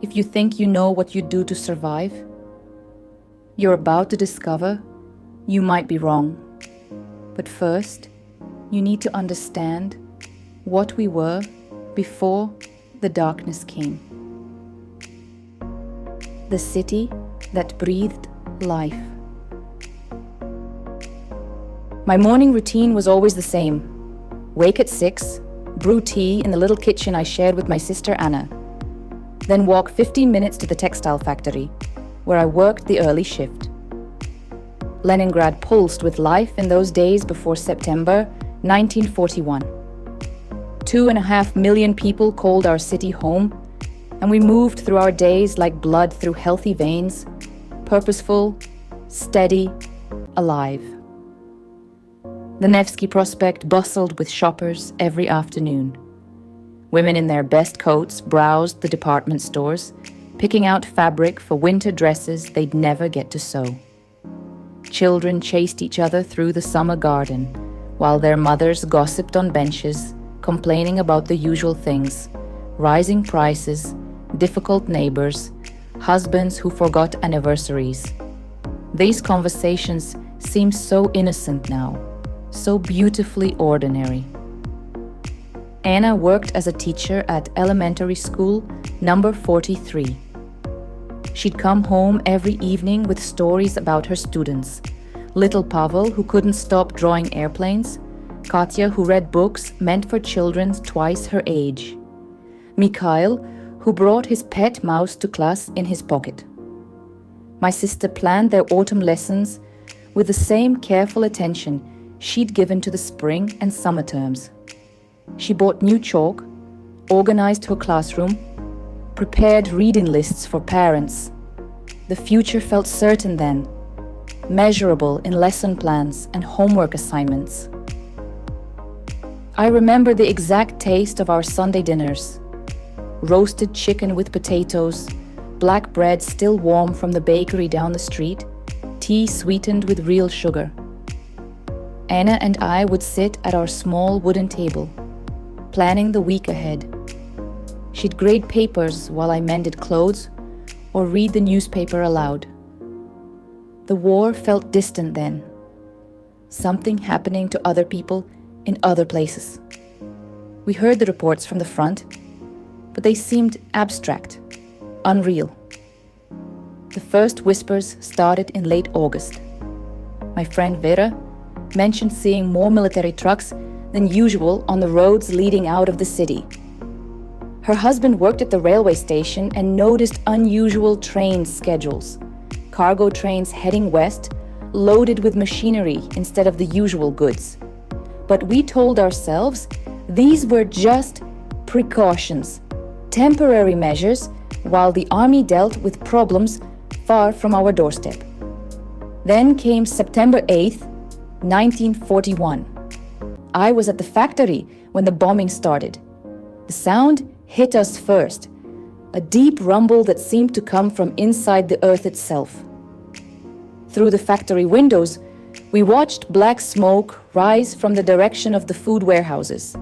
If you think you know what you do to survive, you're about to discover you might be wrong. But first, you need to understand what we were before the darkness came. The city that breathed life. My morning routine was always the same. Wake at 6, brew tea in the little kitchen I shared with my sister Anna, then walk 15 minutes to the textile factory, where I worked the early shift. Leningrad pulsed with life in those days before September 1941. 2.5 million people called our city home, and we moved through our days like blood through healthy veins, purposeful, steady, alive. The Nevsky Prospect bustled with shoppers every afternoon. Women in their best coats browsed the department stores, picking out fabric for winter dresses they'd never get to sew. Children chased each other through the summer garden, while their mothers gossiped on benches, complaining about the usual things: rising prices, difficult neighbors, husbands who forgot anniversaries. These conversations seem so innocent now, so beautifully ordinary. Anna worked as a teacher at elementary school number 43. She'd come home every evening with stories about her students. Little Pavel, who couldn't stop drawing airplanes. Katya, who read books meant for children twice her age. Mikhail, who brought his pet mouse to class in his pocket. My sister planned their autumn lessons with the same careful attention she'd given to the spring and summer terms. She bought new chalk, organized her classroom, prepared reading lists for parents. The future felt certain then, measurable in lesson plans and homework assignments. I remember the exact taste of our Sunday dinners: roasted chicken with potatoes, black bread still warm from the bakery down the street, tea sweetened with real sugar. Anna and I would sit at our small wooden table, planning the week ahead. She'd grade papers while I mended clothes or read the newspaper aloud. The war felt distant then, something happening to other people in other places. We heard the reports from the front, but they seemed abstract, unreal. The first whispers started in late August. My friend Vera mentioned seeing more military trucks than usual on the roads leading out of the city. Her husband worked at the railway station and noticed unusual train schedules. Cargo trains heading west, loaded with machinery instead of the usual goods. But we told ourselves these were just precautions, temporary measures, while the army dealt with problems far from our doorstep. Then came September 8th, 1941. I was at the factory when the bombing started. The sound hit us first, a deep rumble that seemed to come from inside the earth itself. Through the factory windows, we watched black smoke rise from the direction of the food warehouses.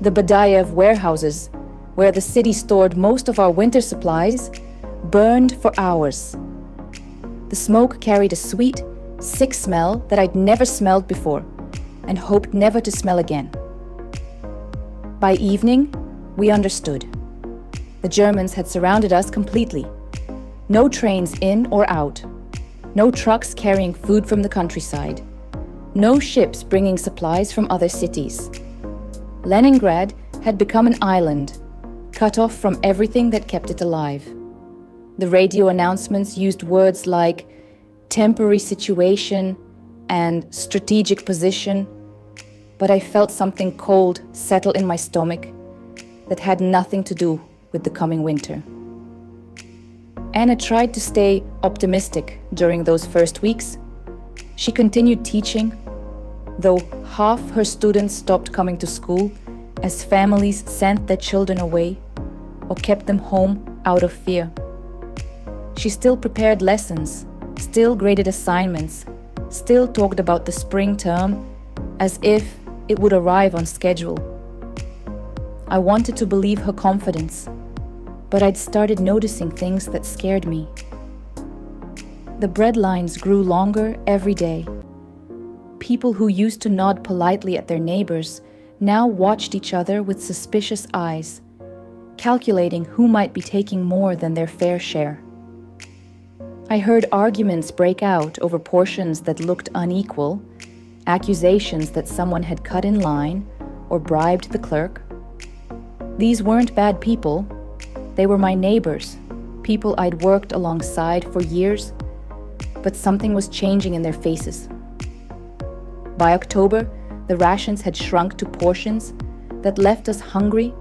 The Badayev warehouses, where the city stored most of our winter supplies, burned for hours. The smoke carried a sweet, sick smell that I'd never smelled before and hoped never to smell again. By evening, we understood. The Germans had surrounded us completely. No trains in or out. No trucks carrying food from the countryside. No ships bringing supplies from other cities. Leningrad had become an island, cut off from everything that kept it alive. The radio announcements used words like temporary situation and strategic position, but I felt something cold settle in my stomach that had nothing to do with the coming winter. Anna tried to stay optimistic during those first weeks. She continued teaching, though half her students stopped coming to school as families sent their children away or kept them home out of fear. She still prepared lessons, still graded assignments, still talked about the spring term as if it would arrive on schedule. I wanted to believe her confidence, but I'd started noticing things that scared me. The bread lines grew longer every day. People who used to nod politely at their neighbors now watched each other with suspicious eyes, calculating who might be taking more than their fair share. I heard arguments break out over portions that looked unequal, accusations that someone had cut in line or bribed the clerk. These weren't bad people. They were my neighbors, people I'd worked alongside for years, but something was changing in their faces. By October, the rations had shrunk to portions that left us hungry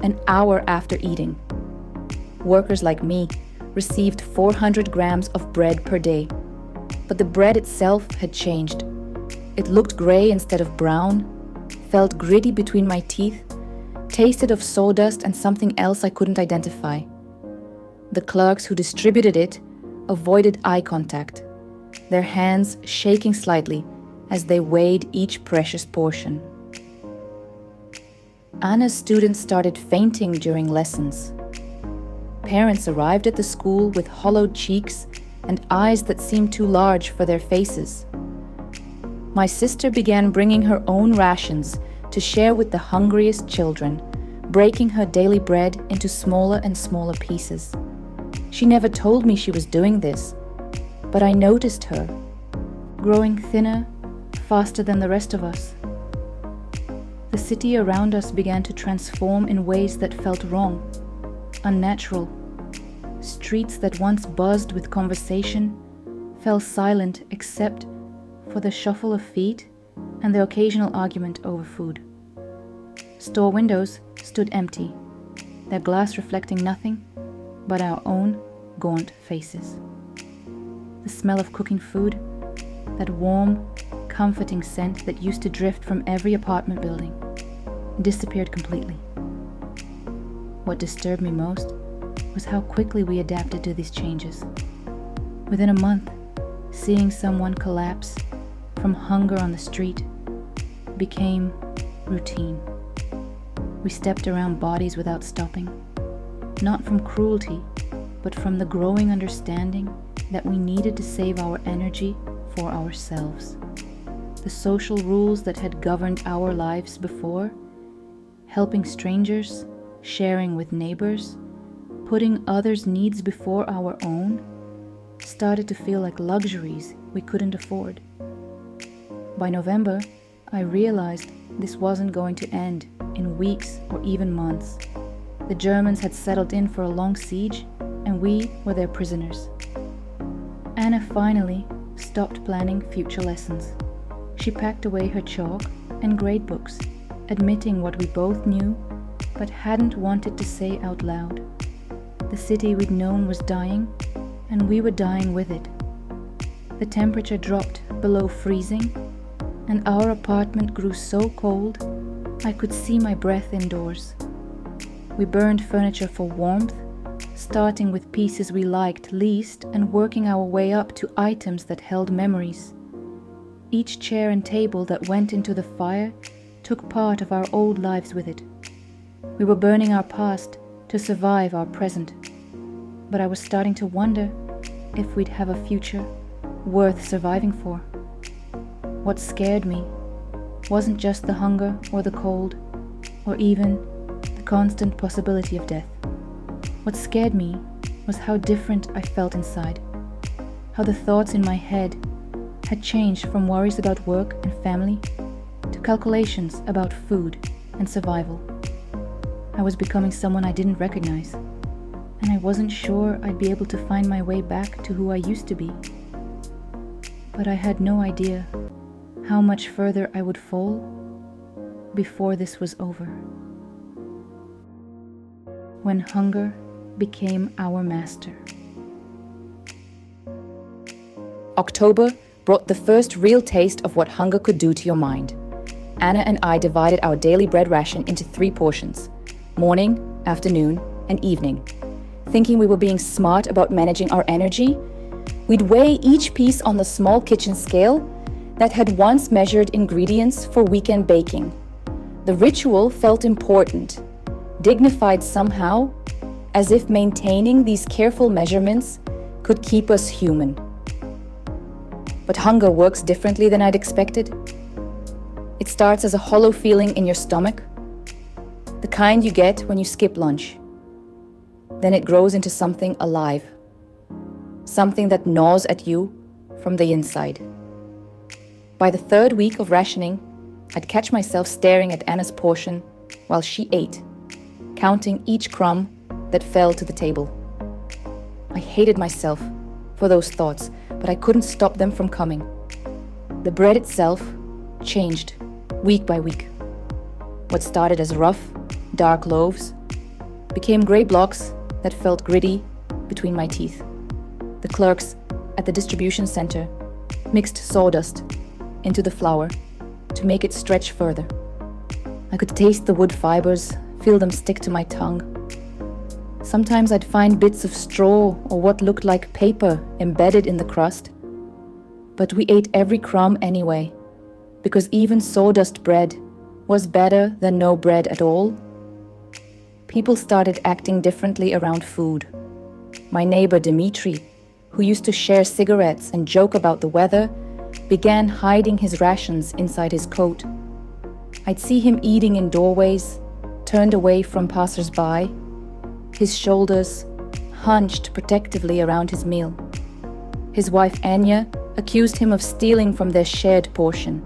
an hour after eating. Workers like me received 400 grams of bread per day, but the bread itself had changed. It looked gray instead of brown, felt gritty between my teeth, tasted of sawdust and something else I couldn't identify. The clerks who distributed it avoided eye contact, their hands shaking slightly as they weighed each precious portion. Anna's students started fainting during lessons. Parents arrived at the school with hollowed cheeks and eyes that seemed too large for their faces. My sister began bringing her own rations to share with the hungriest children, breaking her daily bread into smaller and smaller pieces. She never told me she was doing this, but I noticed her, growing thinner, faster than the rest of us. The city around us began to transform in ways that felt wrong, unnatural. Streets that once buzzed with conversation fell silent except for the shuffle of feet and the occasional argument over food. Store windows stood empty, their glass reflecting nothing but our own gaunt faces. The smell of cooking food, that warm, comforting scent that used to drift from every apartment building, disappeared completely. What disturbed me most was how quickly we adapted to these changes. Within a month, seeing someone collapse from hunger on the street became routine. We stepped around bodies without stopping, not from cruelty, but from the growing understanding that we needed to save our energy for ourselves. The social rules that had governed our lives before, helping strangers, sharing with neighbors, putting others' needs before our own, started to feel like luxuries we couldn't afford. By November, I realized this wasn't going to end in weeks or even months. The Germans had settled in for a long siege, and we were their prisoners. Anna finally stopped planning future lessons. She packed away her chalk and grade books, admitting what we both knew but hadn't wanted to say out loud. The city we'd known was dying, and we were dying with it. The temperature dropped below freezing, and our apartment grew so cold I could see my breath indoors. We burned furniture for warmth, starting with pieces we liked least and working our way up to items that held memories. Each chair and table that went into the fire took part of our old lives with it. We were burning our past to survive our present, but I was starting to wonder if we'd have a future worth surviving for. What scared me wasn't just the hunger or the cold, or even the constant possibility of death. What scared me was how different I felt inside, how the thoughts in my head had changed from worries about work and family to calculations about food and survival. I was becoming someone I didn't recognize, and I wasn't sure I'd be able to find my way back to who I used to be. But I had no idea how much further I would fall before this was over. When hunger became our master. October brought the first real taste of what hunger could do to your mind. Anna and I divided our daily bread ration into 3 portions: morning, afternoon, and evening. Thinking we were being smart about managing our energy, we'd weigh each piece on the small kitchen scale that had once measured ingredients for weekend baking. The ritual felt important, dignified somehow, as if maintaining these careful measurements could keep us human. But hunger works differently than I'd expected. It starts as a hollow feeling in your stomach, the kind you get when you skip lunch. Then it grows into something alive, something that gnaws at you from the inside. By the third week of rationing, I'd catch myself staring at Anna's portion while she ate, counting each crumb that fell to the table. I hated myself for those thoughts, but I couldn't stop them from coming. The bread itself changed week by week. What started as rough, dark loaves became gray blocks that felt gritty between my teeth. The clerks at the distribution center mixed sawdust into the flour to make it stretch further. I could taste the wood fibers, feel them stick to my tongue. Sometimes I'd find bits of straw or what looked like paper embedded in the crust. But we ate every crumb anyway, because even sawdust bread was better than no bread at all. People started acting differently around food. My neighbor Dmitri, who used to share cigarettes and joke about the weather, began hiding his rations inside his coat. I'd see him eating in doorways, turned away from passers-by, his shoulders hunched protectively around his meal. His wife Anya accused him of stealing from their shared portion.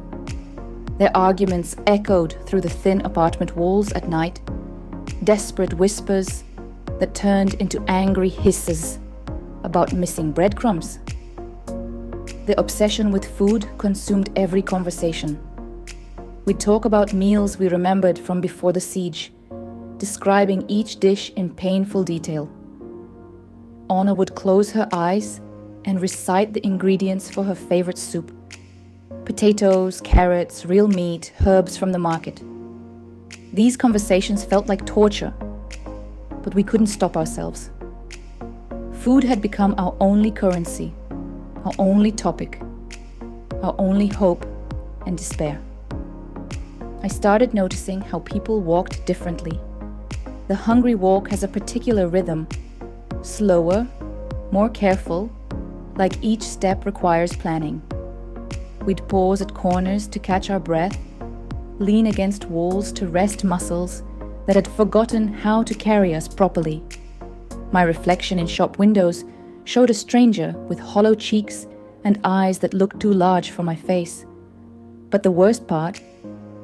Their arguments echoed through the thin apartment walls at night, desperate whispers that turned into angry hisses about missing breadcrumbs. The obsession with food consumed every conversation. We'd talk about meals we remembered from before the siege, describing each dish in painful detail. Anna would close her eyes and recite the ingredients for her favorite soup: potatoes, carrots, real meat, herbs from the market. These conversations felt like torture, but we couldn't stop ourselves. Food had become our only currency, our only topic, our only hope and despair. I started noticing how people walked differently. The hungry walk has a particular rhythm, slower, more careful, like each step requires planning. We'd pause at corners to catch our breath, lean against walls to rest muscles that had forgotten how to carry us properly. My reflection in shop windows showed a stranger with hollow cheeks and eyes that looked too large for my face. But the worst part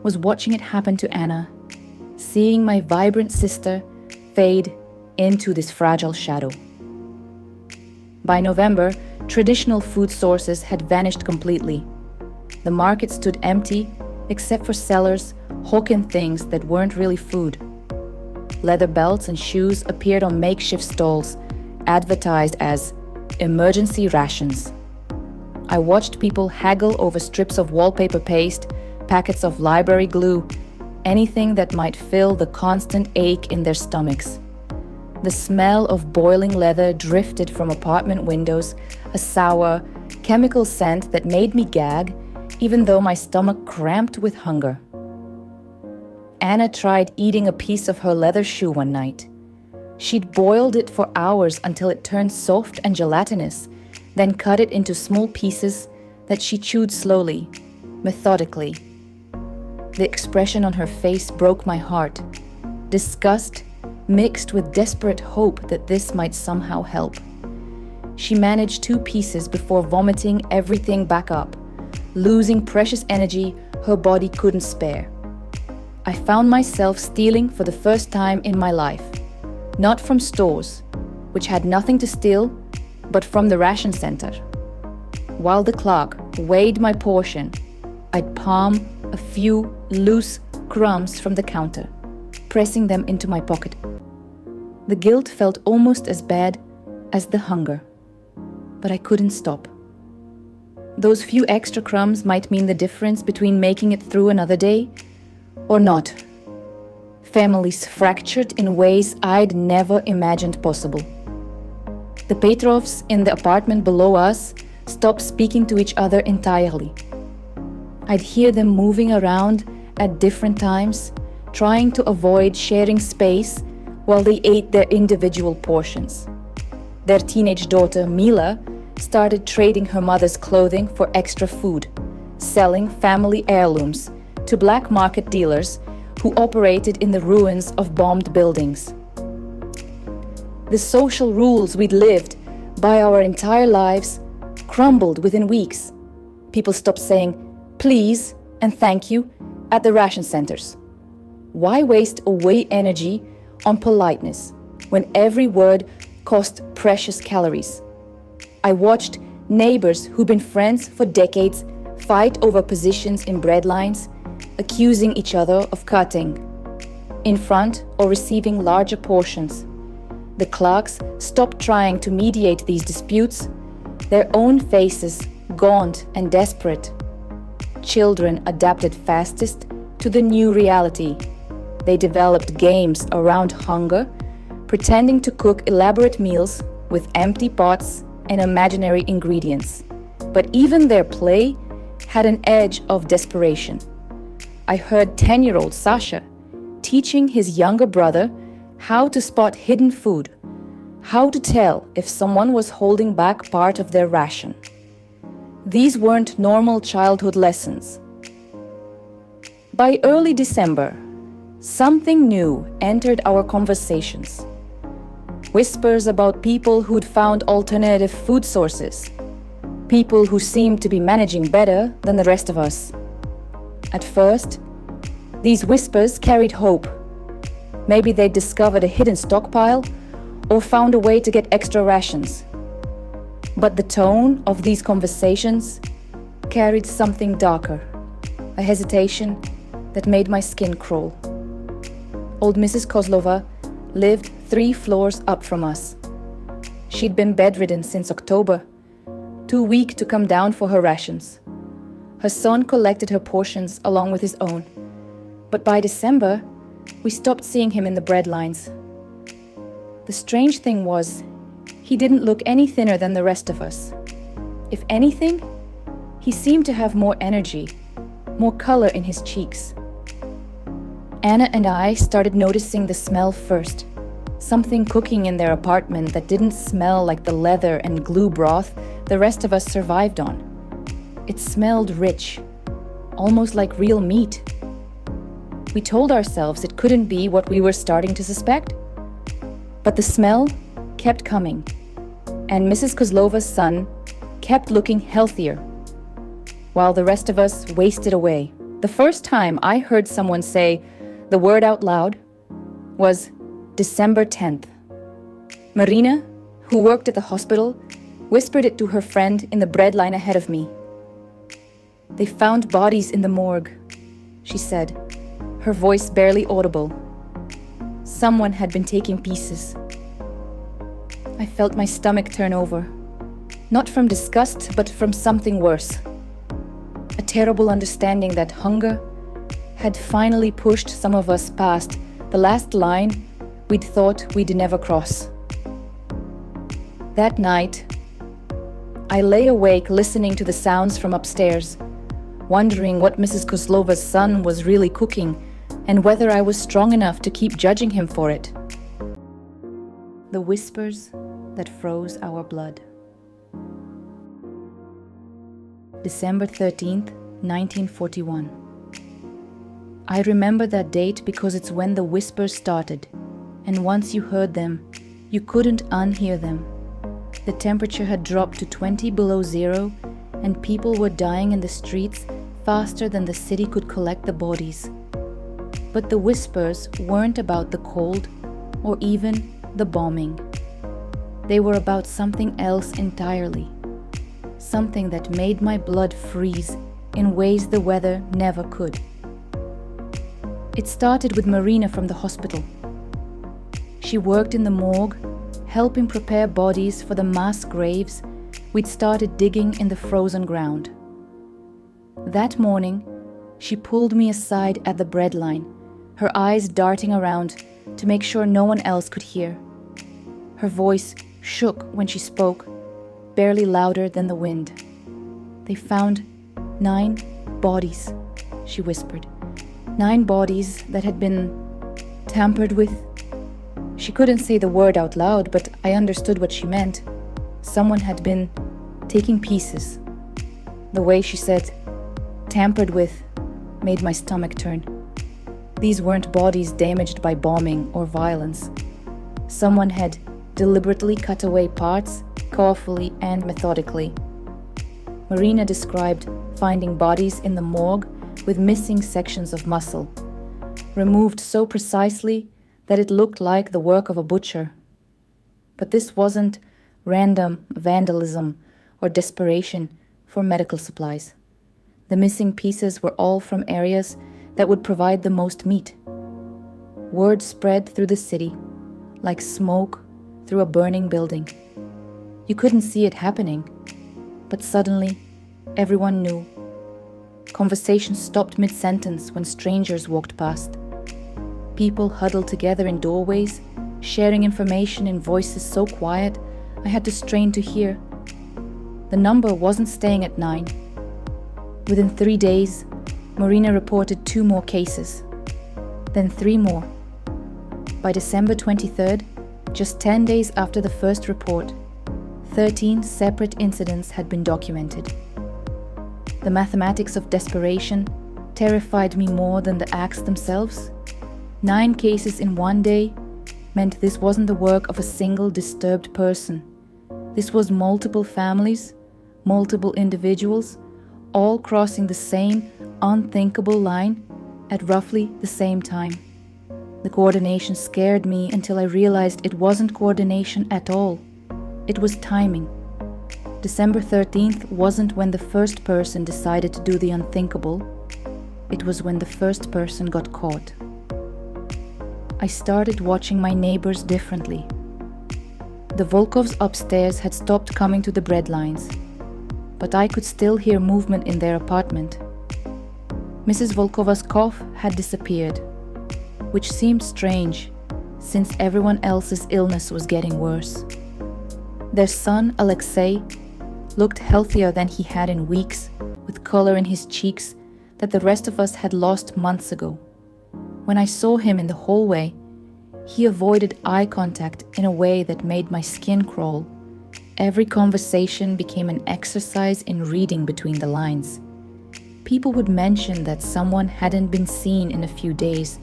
was watching it happen to Anna, seeing my vibrant sister fade into this fragile shadow. By November, traditional food sources had vanished completely. The market stood empty except for sellers hawking things that weren't really food. Leather belts and shoes appeared on makeshift stalls, advertised as emergency rations. I watched people haggle over strips of wallpaper paste, packets of library glue, anything that might fill the constant ache in their stomachs. The smell of boiling leather drifted from apartment windows, a sour, chemical scent that made me gag, even though my stomach cramped with hunger. Anna tried eating a piece of her leather shoe one night. She'd boiled it for hours until it turned soft and gelatinous, then cut it into small pieces that she chewed slowly, methodically. The expression on her face broke my heart. Disgust mixed with desperate hope that this might somehow help. She managed 2 pieces before vomiting everything back up, losing precious energy her body couldn't spare. I found myself stealing for the first time in my life, not from stores, which had nothing to steal, but from the ration center. While the clerk weighed my portion, I'd palm a few loose crumbs from the counter, pressing them into my pocket. The guilt felt almost as bad as the hunger, but I couldn't stop. Those few extra crumbs might mean the difference between making it through another day or not. Families fractured in ways I'd never imagined possible. The Petrovs in the apartment below us stopped speaking to each other entirely. I'd hear them moving around at different times, trying to avoid sharing space while they ate their individual portions. Their teenage daughter, Mila, started trading her mother's clothing for extra food, selling family heirlooms to black market dealers who operated in the ruins of bombed buildings. The social rules we'd lived by our entire lives crumbled within weeks. People stopped saying please and thank you at the ration centers. Why waste away energy on politeness when every word cost precious calories? I watched neighbors who'd been friends for decades fight over positions in bread lines, accusing each other of cutting in front or receiving larger portions. The clerks stopped trying to mediate these disputes, their own faces gaunt and desperate. Children adapted fastest to the new reality. They developed games around hunger, pretending to cook elaborate meals with empty pots and imaginary ingredients. But even their play had an edge of desperation. I heard 10-year-old Sasha teaching his younger brother how to spot hidden food, how to tell if someone was holding back part of their ration. These weren't normal childhood lessons. By early December, something new entered our conversations. Whispers about people who'd found alternative food sources, people who seemed to be managing better than the rest of us. At first, these whispers carried hope. Maybe they'd discovered a hidden stockpile or found a way to get extra rations. But the tone of these conversations carried something darker, a hesitation that made my skin crawl. Old Mrs. Kozlova lived 3 floors up from us. She'd been bedridden since October, too weak to come down for her rations. Her son collected her portions along with his own. But by December, we stopped seeing him in the bread lines. The strange thing was, he didn't look any thinner than the rest of us. If anything, he seemed to have more energy, more color in his cheeks. Anna and I started noticing the smell first. Something cooking in their apartment that didn't smell like the leather and glue broth the rest of us survived on. It smelled rich, almost like real meat. We told ourselves it couldn't be what we were starting to suspect. But the smell kept coming, and Mrs. Kozlova's son kept looking healthier, while the rest of us wasted away. The first time I heard someone say the word out loud was December 10th. Marina, who worked at the hospital, whispered it to her friend in the bread line ahead of me. "They found bodies in the morgue," she said, her voice barely audible. Someone had been taking pieces. I felt my stomach turn over, not from disgust, but from something worse. A terrible understanding that hunger had finally pushed some of us past the last line we'd thought we'd never cross. That night, I lay awake listening to the sounds from upstairs, wondering what Mrs. Kozlova's son was really cooking and whether I was strong enough to keep judging him for it. The whispers that froze our blood. December 13th, 1941. I remember that date because it's when the whispers started, and once you heard them, you couldn't unhear them. The temperature had dropped to 20 below zero, and people were dying in the streets faster than the city could collect the bodies. But the whispers weren't about the cold or even the bombing. They were about something else entirely. Something that made my blood freeze in ways the weather never could. It started with Marina from the hospital. She worked in the morgue, helping prepare bodies for the mass graves we'd started digging in the frozen ground. That morning, she pulled me aside at the bread line, her eyes darting around to make sure no one else could hear. Her voice shook when she spoke, barely louder than the wind. "They found 9 bodies," she whispered. 9 bodies that had been tampered with. She couldn't say the word out loud, but I understood what she meant. Someone had been taking pieces. The way she said, tampered with, made my stomach turn. These weren't bodies damaged by bombing or violence. Someone had deliberately cut away parts, carefully and methodically. Marina described finding bodies in the morgue with missing sections of muscle, removed so precisely that it looked like the work of a butcher. But this wasn't random vandalism or desperation for medical supplies. The missing pieces were all from areas that would provide the most meat. Word spread through the city, like smoke through a burning building. You couldn't see it happening, but suddenly, everyone knew. Conversation stopped mid-sentence when strangers walked past. People huddled together in doorways, sharing information in voices so quiet I had to strain to hear. The number wasn't staying at 9. Within 3 days, Marina reported 2 more cases, then 3 more. By December 23rd, just 10 days after the first report, 13 separate incidents had been documented. The mathematics of desperation terrified me more than the acts themselves. 9 cases in 1 day meant this wasn't the work of a single disturbed person. This was multiple families, multiple individuals, all crossing the same unthinkable line at roughly the same time. The coordination scared me until I realized it wasn't coordination at all. It was timing. December 13th wasn't when the first person decided to do the unthinkable. It was when the first person got caught. I started watching my neighbors differently. The Volkovs upstairs had stopped coming to the bread lines, but I could still hear movement in their apartment. Mrs. Volkova's cough had disappeared, which seemed strange since everyone else's illness was getting worse. Their son, Alexei, looked healthier than he had in weeks, with color in his cheeks that the rest of us had lost months ago. When I saw him in the hallway, he avoided eye contact in a way that made my skin crawl. Every conversation became an exercise in reading between the lines. People would mention that someone hadn't been seen in a few days,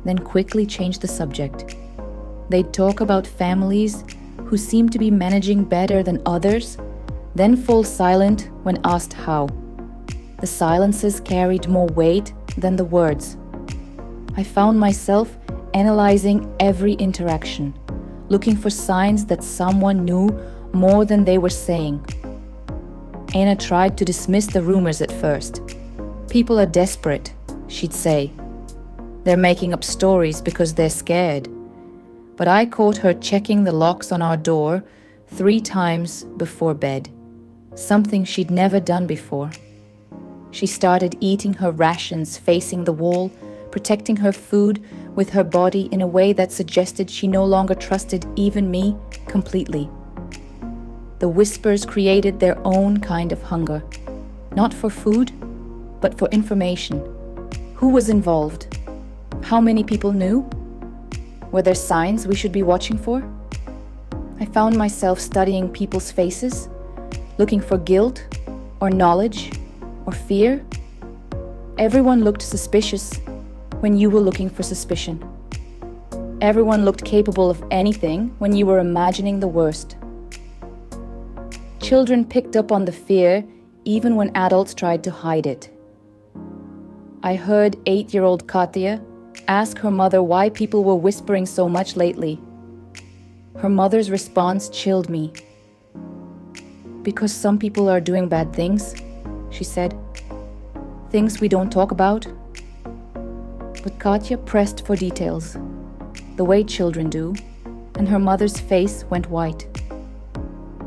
then quickly change the subject. They'd talk about families who seemed to be managing better than others, then fall silent when asked how. The silences carried more weight than the words. I found myself analyzing every interaction, looking for signs that someone knew more than they were saying. Anna tried to dismiss the rumors at first. People are desperate, she'd say. They're making up stories because they're scared. But I caught her checking the locks on our door 3 times before bed, something she'd never done before. She started eating her rations facing the wall, protecting her food with her body in a way that suggested she no longer trusted even me completely. The whispers created their own kind of hunger, not for food, but for information. Who was involved? How many people knew? Were there signs we should be watching for? I found myself studying people's faces, looking for guilt or knowledge or fear. Everyone looked suspicious when you were looking for suspicion. Everyone looked capable of anything when you were imagining the worst. Children picked up on the fear even when adults tried to hide it. I heard 8-year-old Katya ask her mother why people were whispering so much lately. Her mother's response chilled me. Because some people are doing bad things, she said. Things we don't talk about. But Katya pressed for details, the way children do, and her mother's face went white.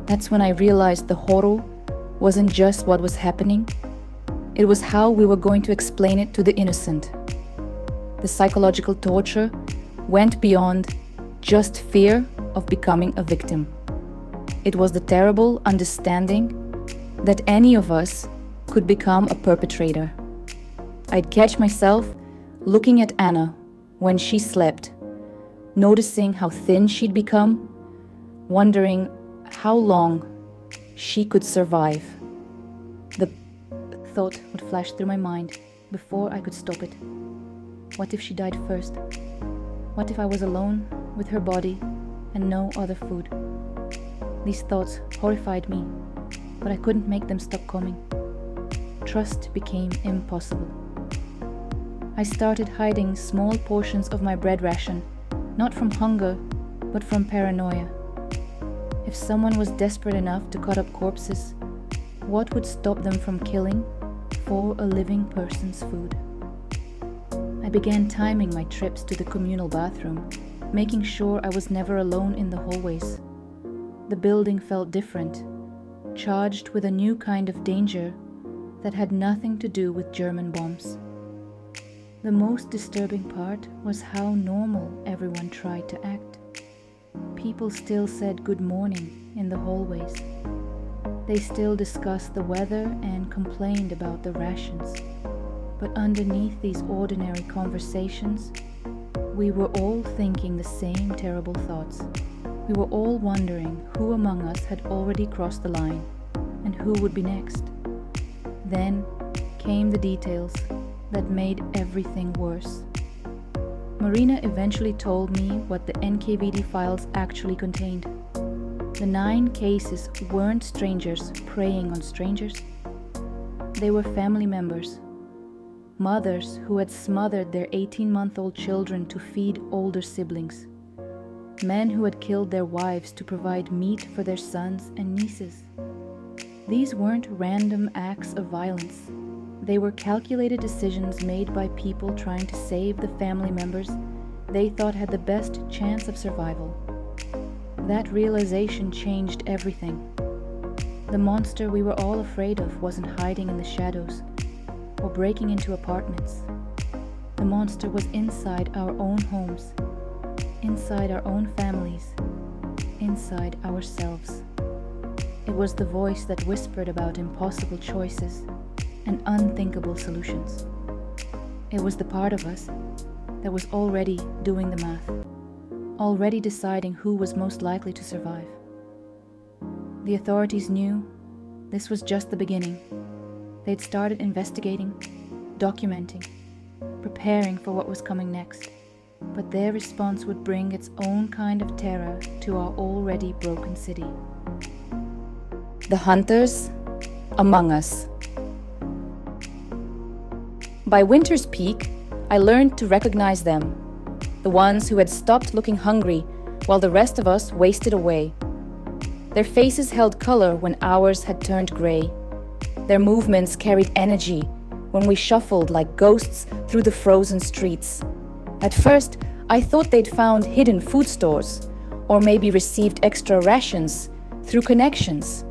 That's when I realized the horror wasn't just what was happening, it was how we were going to explain it to the innocent. The psychological torture went beyond just fear of becoming a victim. It was the terrible understanding that any of us could become a perpetrator. I'd catch myself looking at Anna when she slept, noticing how thin she'd become, wondering how long she could survive. The thought would flash through my mind before I could stop it. What if she died first? What if I was alone with her body and no other food? These thoughts horrified me, but I couldn't make them stop coming. Trust became impossible. I started hiding small portions of my bread ration, not from hunger, but from paranoia. If someone was desperate enough to cut up corpses, what would stop them from killing for a living person's food? I began timing my trips to the communal bathroom, making sure I was never alone in the hallways. The building felt different, charged with a new kind of danger that had nothing to do with German bombs. The most disturbing part was how normal everyone tried to act. People still said good morning in the hallways. They still discussed the weather and complained about the rations. But underneath these ordinary conversations, we were all thinking the same terrible thoughts. We were all wondering who among us had already crossed the line and who would be next. Then came the details that made everything worse. Marina eventually told me what the NKVD files actually contained. The 9 cases weren't strangers preying on strangers. They were family members. Mothers who had smothered their 18-month-old children to feed older siblings. Men who had killed their wives to provide meat for their sons and nieces. These weren't random acts of violence. They were calculated decisions made by people trying to save the family members they thought had the best chance of survival. That realization changed everything. The monster we were all afraid of wasn't hiding in the shadows or breaking into apartments. The monster was inside our own homes, inside our own families, inside ourselves. It was the voice that whispered about impossible choices and unthinkable solutions. It was the part of us that was already doing the math, already deciding who was most likely to survive. The authorities knew this was just the beginning. They'd started investigating, documenting, preparing for what was coming next. But their response would bring its own kind of terror to our already broken city. The hunters among us. By winter's peak, I learned to recognize them, the ones who had stopped looking hungry while the rest of us wasted away. Their faces held color when ours had turned gray. Their movements carried energy when we shuffled like ghosts through the frozen streets. At first, I thought they'd found hidden food stores, or maybe received extra rations through connections.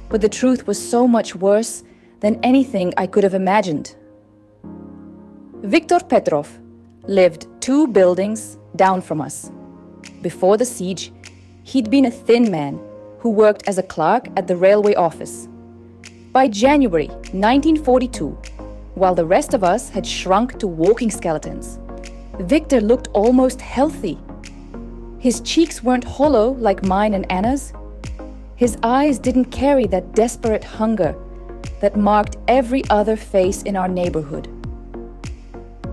But the truth was so much worse than anything I could have imagined. Viktor Petrov lived 2 buildings down from us. Before the siege, he'd been a thin man who worked as a clerk at the railway office. By January 1942, while the rest of us had shrunk to walking skeletons, Victor looked almost healthy. His cheeks weren't hollow like mine and Anna's. His eyes didn't carry that desperate hunger that marked every other face in our neighborhood.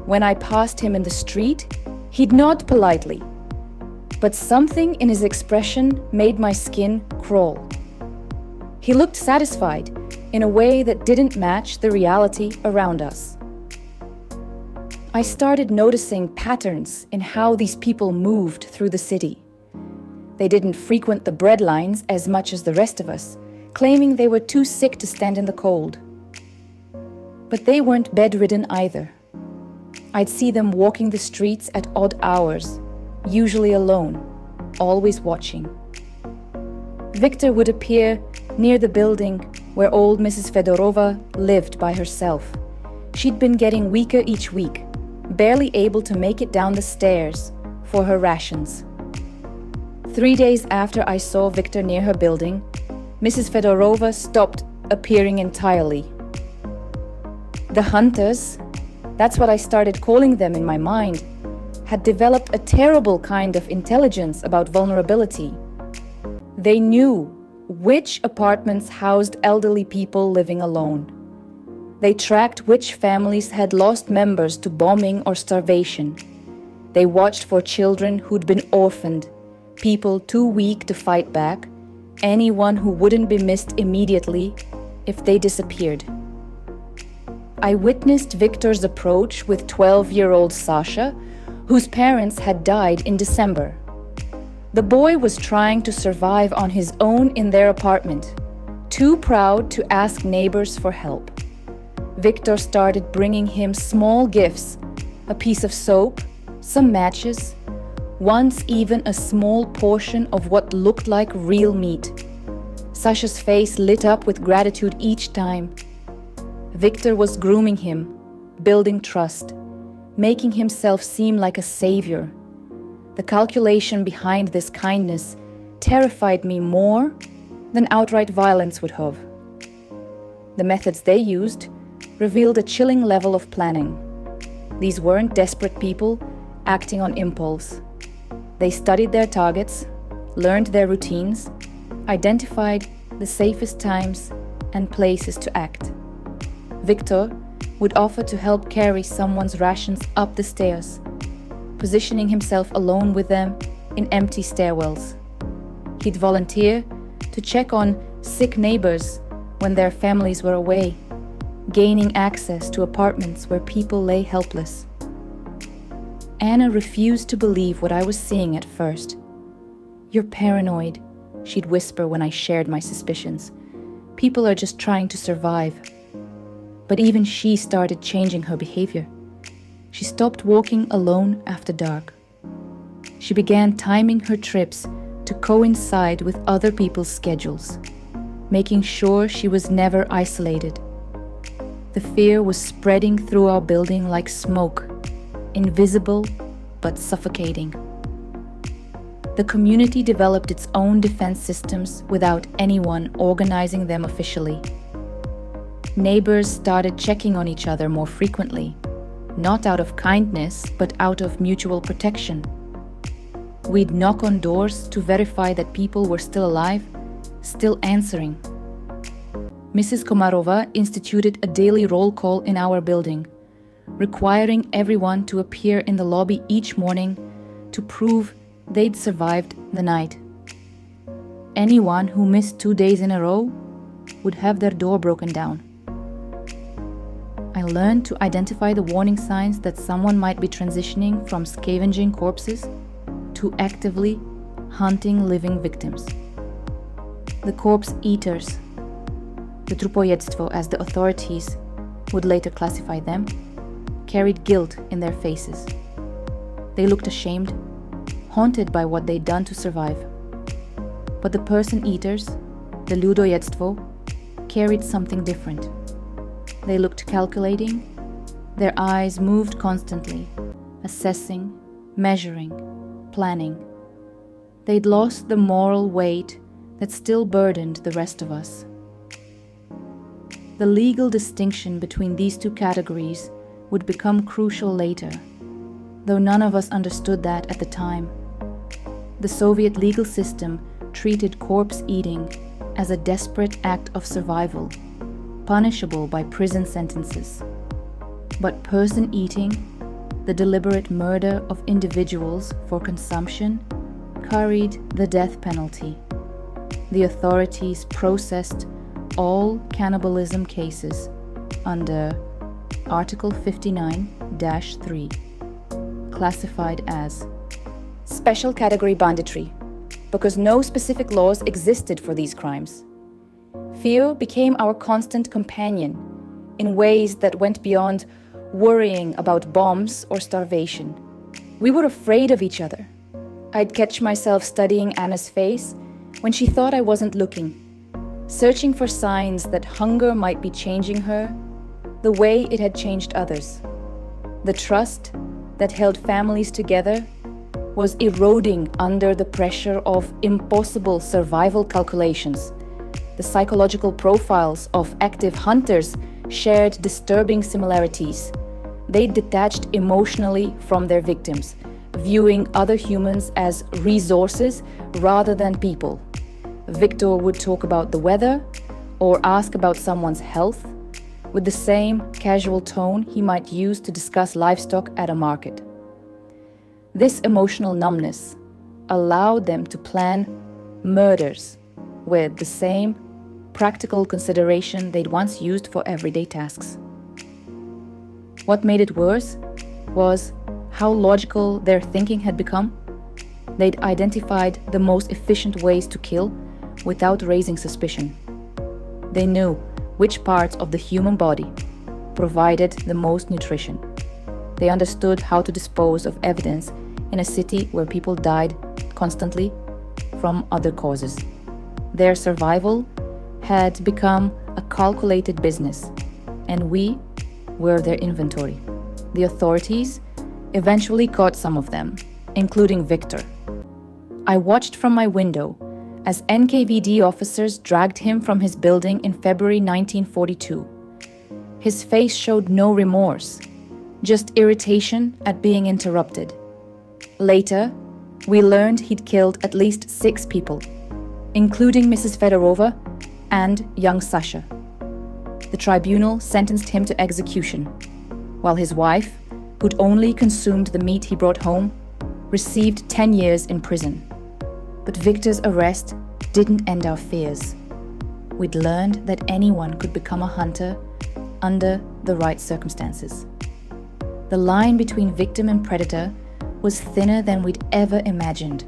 When I passed him in the street, he'd nod politely, but something in his expression made my skin crawl. He looked satisfied in a way that didn't match the reality around us. I started noticing patterns in how these people moved through the city. They didn't frequent the bread lines as much as the rest of us, claiming they were too sick to stand in the cold. But they weren't bedridden either. I'd see them walking the streets at odd hours, usually alone, always watching. Victor would appear near the building where old Mrs. Fedorova lived by herself. She'd been getting weaker each week, barely able to make it down the stairs for her rations. 3 days after I saw Victor near her building, Mrs. Fedorova stopped appearing entirely. The hunters, that's what I started calling them in my mind, had developed a terrible kind of intelligence about vulnerability. They knew which apartments housed elderly people living alone. They tracked which families had lost members to bombing or starvation. They watched for children who'd been orphaned, people too weak to fight back, anyone who wouldn't be missed immediately if they disappeared. I witnessed Viktor's approach with 12-year-old Sasha, whose parents had died in December. The boy was trying to survive on his own in their apartment, too proud to ask neighbors for help. Viktor started bringing him small gifts, a piece of soap, some matches, once even a small portion of what looked like real meat. Sasha's face lit up with gratitude each time. Viktor was grooming him, building trust, making himself seem like a savior. The calculation behind this kindness terrified me more than outright violence would have. The methods they used revealed a chilling level of planning. These weren't desperate people acting on impulse. They studied their targets, learned their routines, identified the safest times and places to act. Viktor would offer to help carry someone's rations up the stairs, positioning himself alone with them in empty stairwells. He'd volunteer to check on sick neighbors when their families were away, gaining access to apartments where people lay helpless. Anna refused to believe what I was seeing at first. "You're paranoid," she'd whisper when I shared my suspicions. "People are just trying to survive." But even she started changing her behavior. She stopped walking alone after dark. She began timing her trips to coincide with other people's schedules, making sure she was never isolated. The fear was spreading through our building like smoke, invisible but suffocating. The community developed its own defense systems without anyone organizing them officially. Neighbors started checking on each other more frequently, not out of kindness, but out of mutual protection. We'd knock on doors to verify that people were still alive, still answering. Mrs. Komarova instituted a daily roll call in our building, requiring everyone to appear in the lobby each morning to prove they'd survived the night. Anyone who missed 2 days in a row would have their door broken down. I learned to identify the warning signs that someone might be transitioning from scavenging corpses to actively hunting living victims. The corpse eaters, the trupojedstvo as the authorities would later classify them, carried guilt in their faces. They looked ashamed, haunted by what they'd done to survive. But the person eaters, the ludojedstvo, carried something different. They looked calculating. Their eyes moved constantly, assessing, measuring, planning. They'd lost the moral weight that still burdened the rest of us. The legal distinction between these two categories would become crucial later, though none of us understood that at the time. The Soviet legal system treated corpse eating as a desperate act of survival, punishable by prison sentences. But person eating, the deliberate murder of individuals for consumption, carried the death penalty. The authorities processed all cannibalism cases under Article 59-3, classified as special category banditry, because no specific laws existed for these crimes. Fear became our constant companion in ways that went beyond worrying about bombs or starvation. We were afraid of each other. I'd catch myself studying Anna's face when she thought I wasn't looking, searching for signs that hunger might be changing her the way it had changed others. The trust that held families together was eroding under the pressure of impossible survival calculations. The psychological profiles of active hunters shared disturbing similarities. They detached emotionally from their victims, viewing other humans as resources rather than people. Victor would talk about the weather or ask about someone's health with the same casual tone he might use to discuss livestock at a market. This emotional numbness allowed them to plan murders with the same practical consideration they'd once used for everyday tasks. What made it worse was how logical their thinking had become. They'd identified the most efficient ways to kill without raising suspicion. They knew which parts of the human body provided the most nutrition. They understood how to dispose of evidence in a city where people died constantly from other causes. Their survival had become a calculated business, and we were their inventory. The authorities eventually caught some of them, including Victor. I watched from my window as NKVD officers dragged him from his building in February 1942. His face showed no remorse, just irritation at being interrupted. Later, we learned he'd killed at least 6 people, including Mrs. Fedorova and young Sasha. The tribunal sentenced him to execution, while his wife, who'd only consumed the meat he brought home, received 10 years in prison. But Victor's arrest didn't end our fears. We'd learned that anyone could become a hunter under the right circumstances. The line between victim and predator was thinner than we'd ever imagined.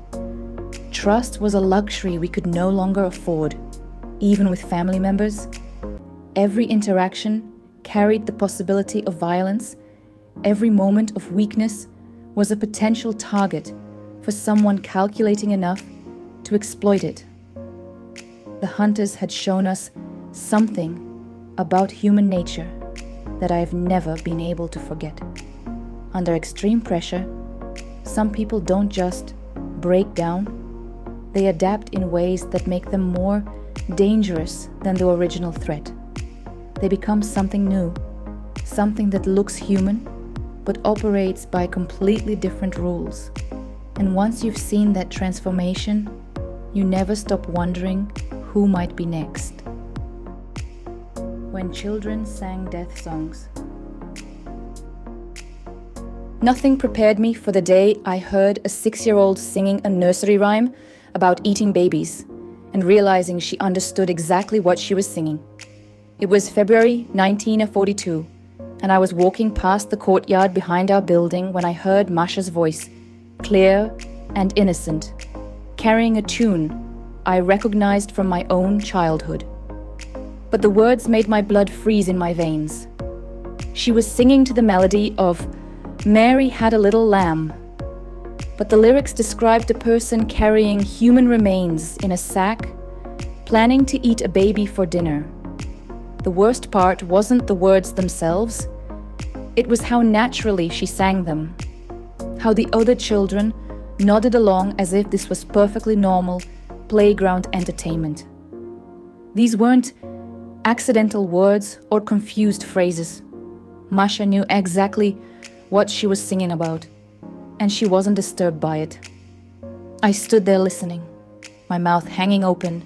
Trust was a luxury we could no longer afford, even with family members. Every interaction carried the possibility of violence. Every moment of weakness was a potential target for someone calculating enough to exploit it. The hunters had shown us something about human nature that I have never been able to forget. Under extreme pressure, some people don't just break down, they adapt in ways that make them more dangerous than the original threat. They become something new, something that looks human, but operates by completely different rules. And once you've seen that transformation, you never stop wondering who might be next. When children sang death songs. Nothing prepared me for the day I heard a 6-year-old singing a nursery rhyme about eating babies and realizing she understood exactly what she was singing. It was February 1942, and I was walking past the courtyard behind our building when I heard Masha's voice, clear and innocent, carrying a tune I recognized from my own childhood. But the words made my blood freeze in my veins. She was singing to the melody of "Mary Had a Little Lamb," but the lyrics described a person carrying human remains in a sack, planning to eat a baby for dinner. The worst part wasn't the words themselves, it was how naturally she sang them, how the other children nodded along as if this was perfectly normal playground entertainment. These weren't accidental words or confused phrases. Masha knew exactly what she was singing about, and she wasn't disturbed by it. I stood there listening, my mouth hanging open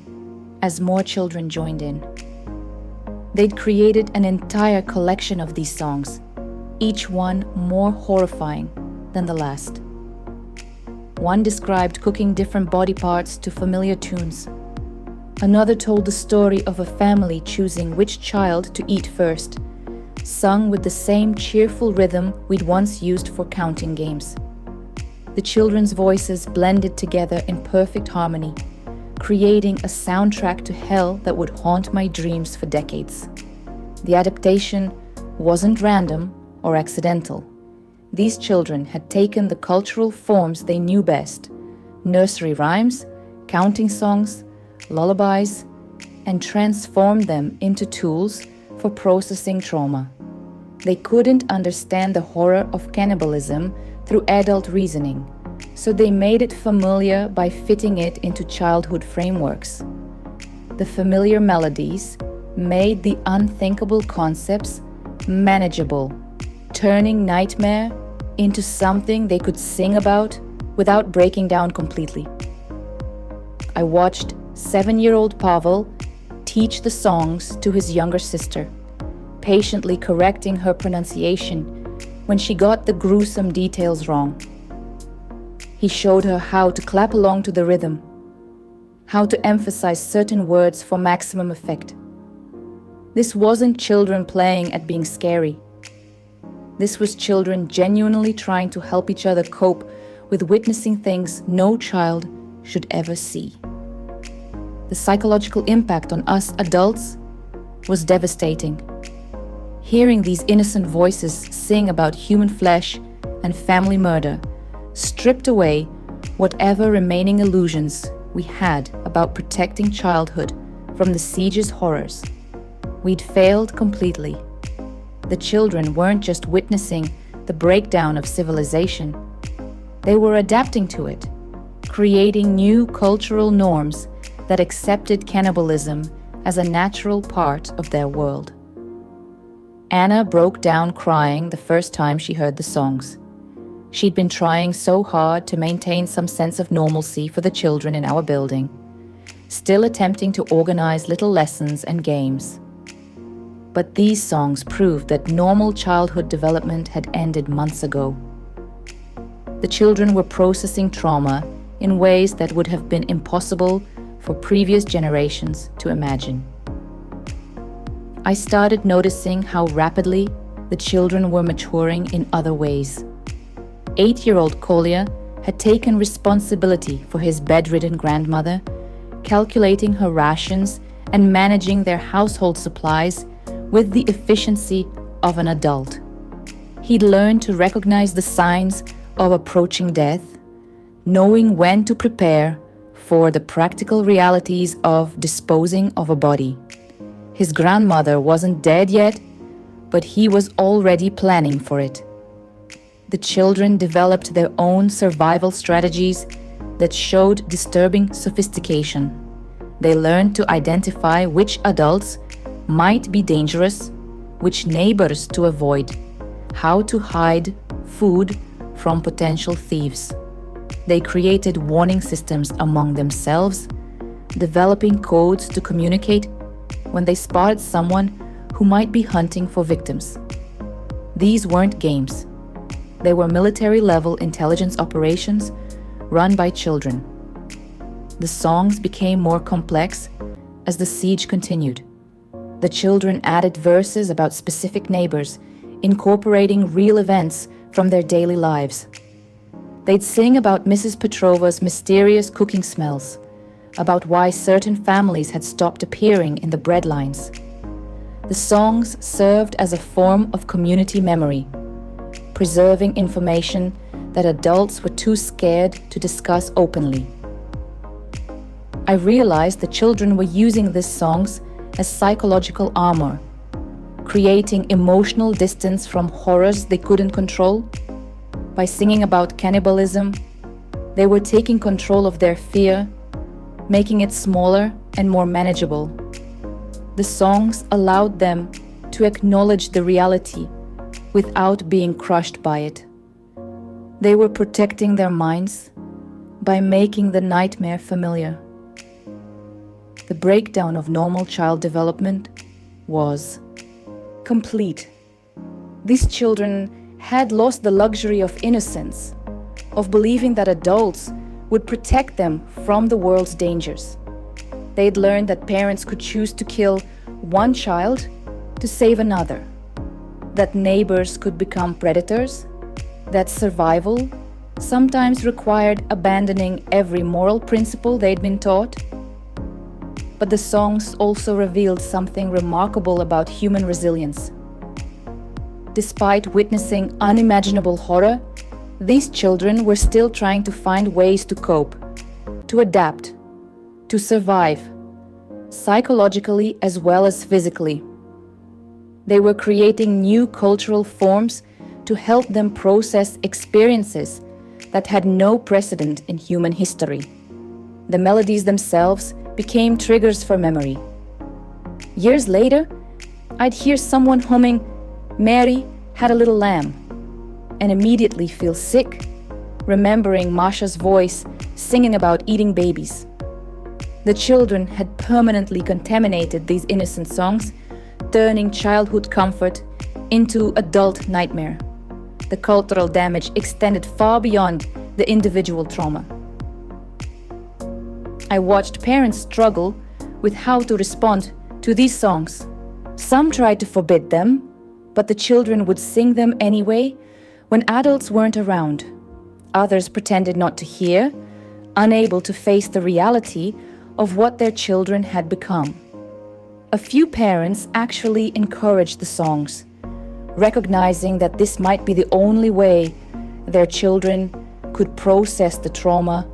as more children joined in. They'd created an entire collection of these songs, each one more horrifying than the last. One described cooking different body parts to familiar tunes. Another told the story of a family choosing which child to eat first, sung with the same cheerful rhythm we'd once used for counting games. The children's voices blended together in perfect harmony, creating a soundtrack to hell that would haunt my dreams for decades. The adaptation wasn't random or accidental. These children had taken the cultural forms they knew best, nursery rhymes, counting songs, lullabies, and transformed them into tools for processing trauma. They couldn't understand the horror of cannibalism through adult reasoning, so they made it familiar by fitting it into childhood frameworks. The familiar melodies made the unthinkable concepts manageable, turning nightmare into something they could sing about without breaking down completely. I watched 7-year-old Pavel teach the songs to his younger sister, patiently correcting her pronunciation when she got the gruesome details wrong. He showed her how to clap along to the rhythm, how to emphasize certain words for maximum effect. This wasn't children playing at being scary. This was children genuinely trying to help each other cope with witnessing things no child should ever see. The psychological impact on us adults was devastating. Hearing these innocent voices sing about human flesh and family murder stripped away whatever remaining illusions we had about protecting childhood from the siege's horrors. We'd failed completely. The children weren't just witnessing the breakdown of civilization. They were adapting to it, creating new cultural norms that accepted cannibalism as a natural part of their world. Anna broke down crying the first time she heard the songs. She'd been trying so hard to maintain some sense of normalcy for the children in our building, still attempting to organize little lessons and games. But these songs proved that normal childhood development had ended months ago. The children were processing trauma in ways that would have been impossible for previous generations to imagine. I started noticing how rapidly the children were maturing in other ways. 8-year-old Kolya had taken responsibility for his bedridden grandmother, calculating her rations and managing their household supplies with the efficiency of an adult. He'd learned to recognize the signs of approaching death, knowing when to prepare for the practical realities of disposing of a body. His grandmother wasn't dead yet, but he was already planning for it. The children developed their own survival strategies that showed disturbing sophistication. They learned to identify which adults might be dangerous, which neighbors to avoid, how to hide food from potential thieves. They created warning systems among themselves, developing codes to communicate when they spotted someone who might be hunting for victims. These weren't games. They were military-level intelligence operations run by children. The songs became more complex as the siege continued. The children added verses about specific neighbors, incorporating real events from their daily lives. They'd sing about Mrs. Petrova's mysterious cooking smells, about why certain families had stopped appearing in the bread lines. The songs served as a form of community memory, preserving information that adults were too scared to discuss openly. I realized the children were using these songs as psychological armor, creating emotional distance from horrors they couldn't control. By singing about cannibalism, they were taking control of their fear, making it smaller and more manageable. The songs allowed them to acknowledge the reality without being crushed by it. They were protecting their minds by making the nightmare familiar. The breakdown of normal child development was complete. These children had lost the luxury of innocence, of believing that adults would protect them from the world's dangers. They'd learned that parents could choose to kill one child to save another, that neighbors could become predators, that survival sometimes required abandoning every moral principle they'd been taught. But the songs also revealed something remarkable about human resilience. Despite witnessing unimaginable horror, these children were still trying to find ways to cope, to adapt, to survive, psychologically as well as physically. They were creating new cultural forms to help them process experiences that had no precedent in human history. The melodies themselves became triggers for memory. Years later, I'd hear someone humming, "Mary had a little lamb," and immediately feel sick, remembering Masha's voice singing about eating babies. The children had permanently contaminated these innocent songs, turning childhood comfort into adult nightmare. The cultural damage extended far beyond the individual trauma. I watched parents struggle with how to respond to these songs. Some tried to forbid them, but the children would sing them anyway when adults weren't around. Others pretended not to hear, unable to face the reality of what their children had become. A few parents actually encouraged the songs, recognizing that this might be the only way their children could process the trauma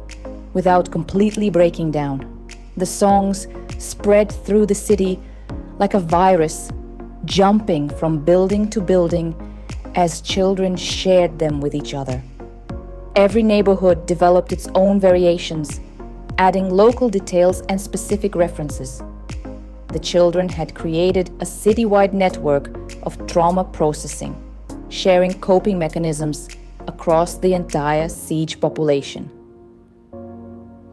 without completely breaking down. The songs spread through the city like a virus, jumping from building to building as children shared them with each other. Every neighborhood developed its own variations, adding local details and specific references. The children had created a citywide network of trauma processing, sharing coping mechanisms across the entire siege population.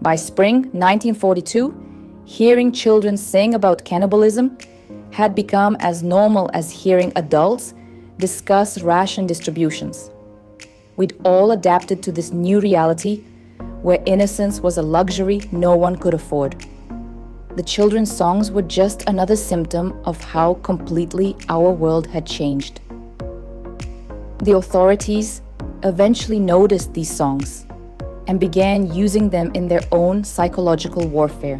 By spring 1942, hearing children sing about cannibalism had become as normal as hearing adults discuss ration distributions. We'd all adapted to this new reality where innocence was a luxury no one could afford. The children's songs were just another symptom of how completely our world had changed. The authorities eventually noticed these songs and began using them in their own psychological warfare.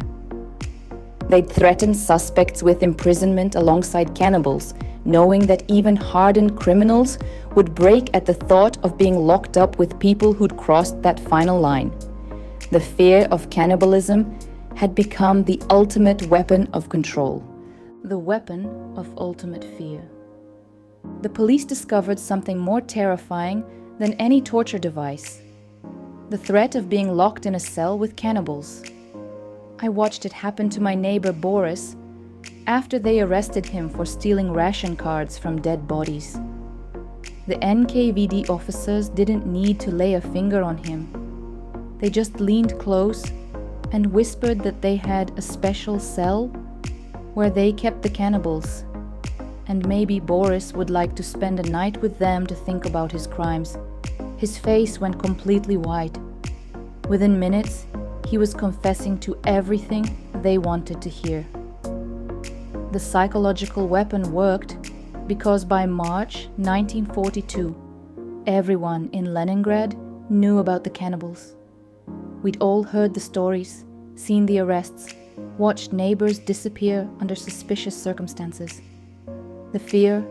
They'd threaten suspects with imprisonment alongside cannibals, knowing that even hardened criminals would break at the thought of being locked up with people who'd crossed that final line. The fear of cannibalism had become the ultimate weapon of control, the weapon of ultimate fear. The police discovered something more terrifying than any torture device: the threat of being locked in a cell with cannibals. I watched it happen to my neighbor Boris after they arrested him for stealing ration cards from dead bodies. The NKVD officers didn't need to lay a finger on him. They just leaned close and whispered that they had a special cell where they kept the cannibals, and maybe Boris would like to spend a night with them to think about his crimes. His face went completely white. Within minutes, he was confessing to everything they wanted to hear. The psychological weapon worked because by March 1942, everyone in Leningrad knew about the cannibals. We'd all heard the stories, seen the arrests, watched neighbors disappear under suspicious circumstances. The fear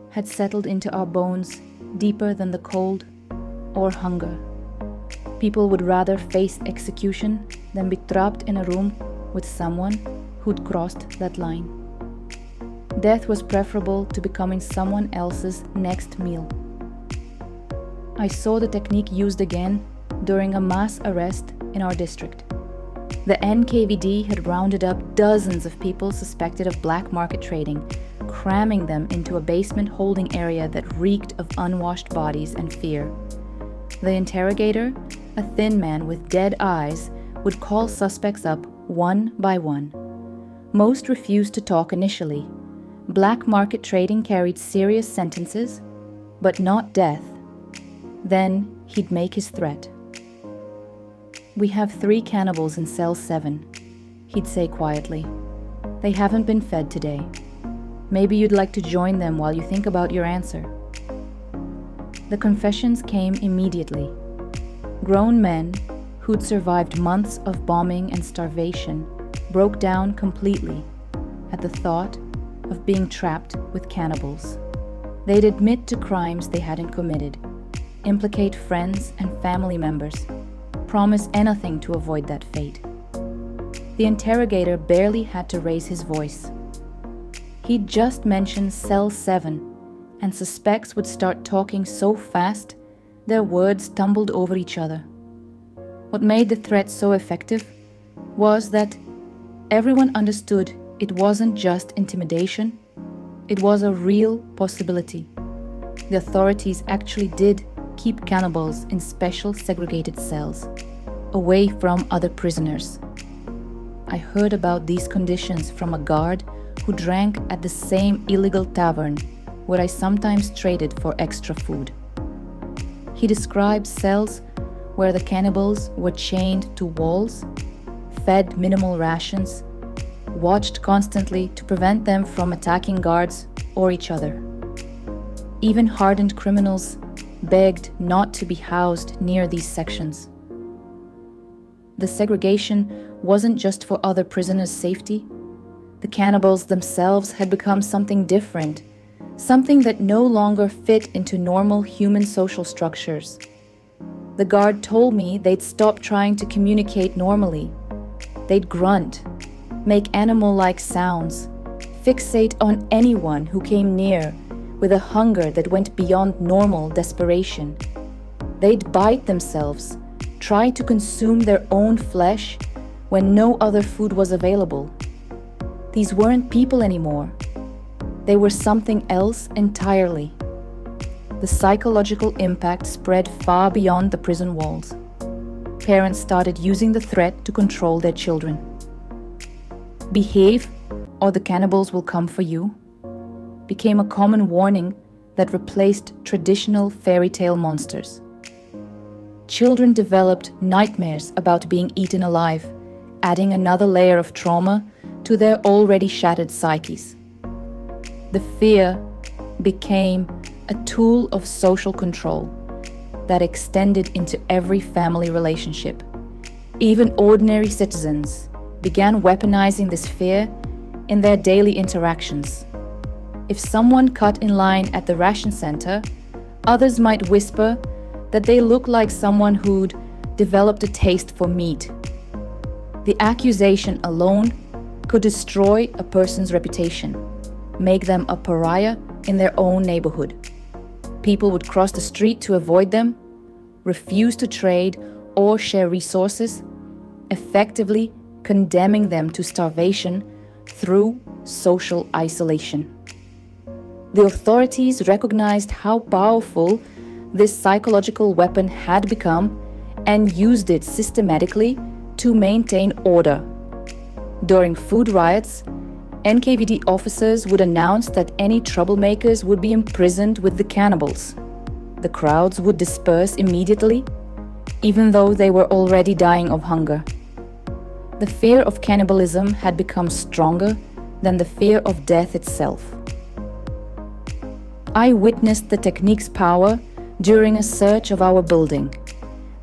had settled into our bones deeper than the cold or hunger. People would rather face execution than be trapped in a room with someone who'd crossed that line. Death was preferable to becoming someone else's next meal. I saw the technique used again during a mass arrest in our district. The NKVD had rounded up dozens of people suspected of black market trading, cramming them into a basement holding area that reeked of unwashed bodies and fear. The interrogator, a thin man with dead eyes, would call suspects up one by one. Most refused to talk initially. Black market trading carried serious sentences, but not death. Then he'd make his threat. "We have 3 cannibals in cell 7, he'd say quietly. "They haven't been fed today. Maybe you'd like to join them while you think about your answer." The confessions came immediately. Grown men who'd survived months of bombing and starvation broke down completely at the thought of being trapped with cannibals. They'd admit to crimes they hadn't committed, implicate friends and family members, promise anything to avoid that fate. The interrogator barely had to raise his voice. He'd just mentioned cell 7, and suspects would start talking so fast their words tumbled over each other. What made the threat so effective was that everyone understood it wasn't just intimidation, it was a real possibility. The authorities actually did keep cannibals in special segregated cells, away from other prisoners. I heard about these conditions from a guard who drank at the same illegal tavern where I sometimes traded for extra food. He described cells where the cannibals were chained to walls, fed minimal rations, watched constantly to prevent them from attacking guards or each other. Even hardened criminals begged not to be housed near these sections. The segregation wasn't just for other prisoners' safety. The cannibals themselves had become something different, something that no longer fit into normal human social structures. The guard told me they'd stop trying to communicate normally. They'd grunt, make animal-like sounds, fixate on anyone who came near with a hunger that went beyond normal desperation. They'd bite themselves, try to consume their own flesh when no other food was available. These weren't people anymore. They were something else entirely. The psychological impact spread far beyond the prison walls. Parents started using the threat to control their children. Behave, or the cannibals will come for you, became a common warning that replaced traditional fairy tale monsters. Children developed nightmares about being eaten alive, adding another layer of trauma to their already shattered psyches. The fear became a tool of social control that extended into every family relationship. Even ordinary citizens began weaponizing this fear in their daily interactions. If someone cut in line at the ration center, others might whisper that they look like someone who'd developed a taste for meat. The accusation alone could destroy a person's reputation, make them a pariah in their own neighborhood. People would cross the street to avoid them, refuse to trade or share resources, effectively condemning them to starvation through social isolation. The authorities recognized how powerful this psychological weapon had become and used it systematically to maintain order. During food riots, NKVD officers would announce that any troublemakers would be imprisoned with the cannibals. The crowds would disperse immediately, even though they were already dying of hunger. The fear of cannibalism had become stronger than the fear of death itself. I witnessed the technique's power during a search of our building.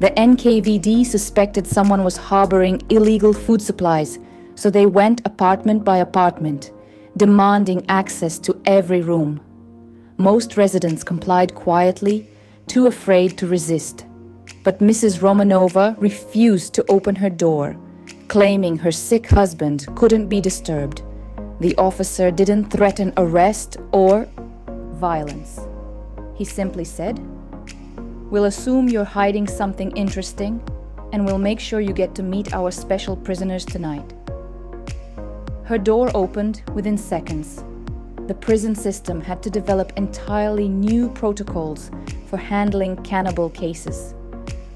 The NKVD suspected someone was harboring illegal food supplies, so they went apartment by apartment, demanding access to every room. Most residents complied quietly, too afraid to resist. But Mrs. Romanova refused to open her door, claiming her sick husband couldn't be disturbed. The officer didn't threaten arrest or violence. He simply said, "We'll assume you're hiding something interesting, and we'll make sure you get to meet our special prisoners tonight." Her door opened within seconds. The prison system had to develop entirely new protocols for handling cannibal cases.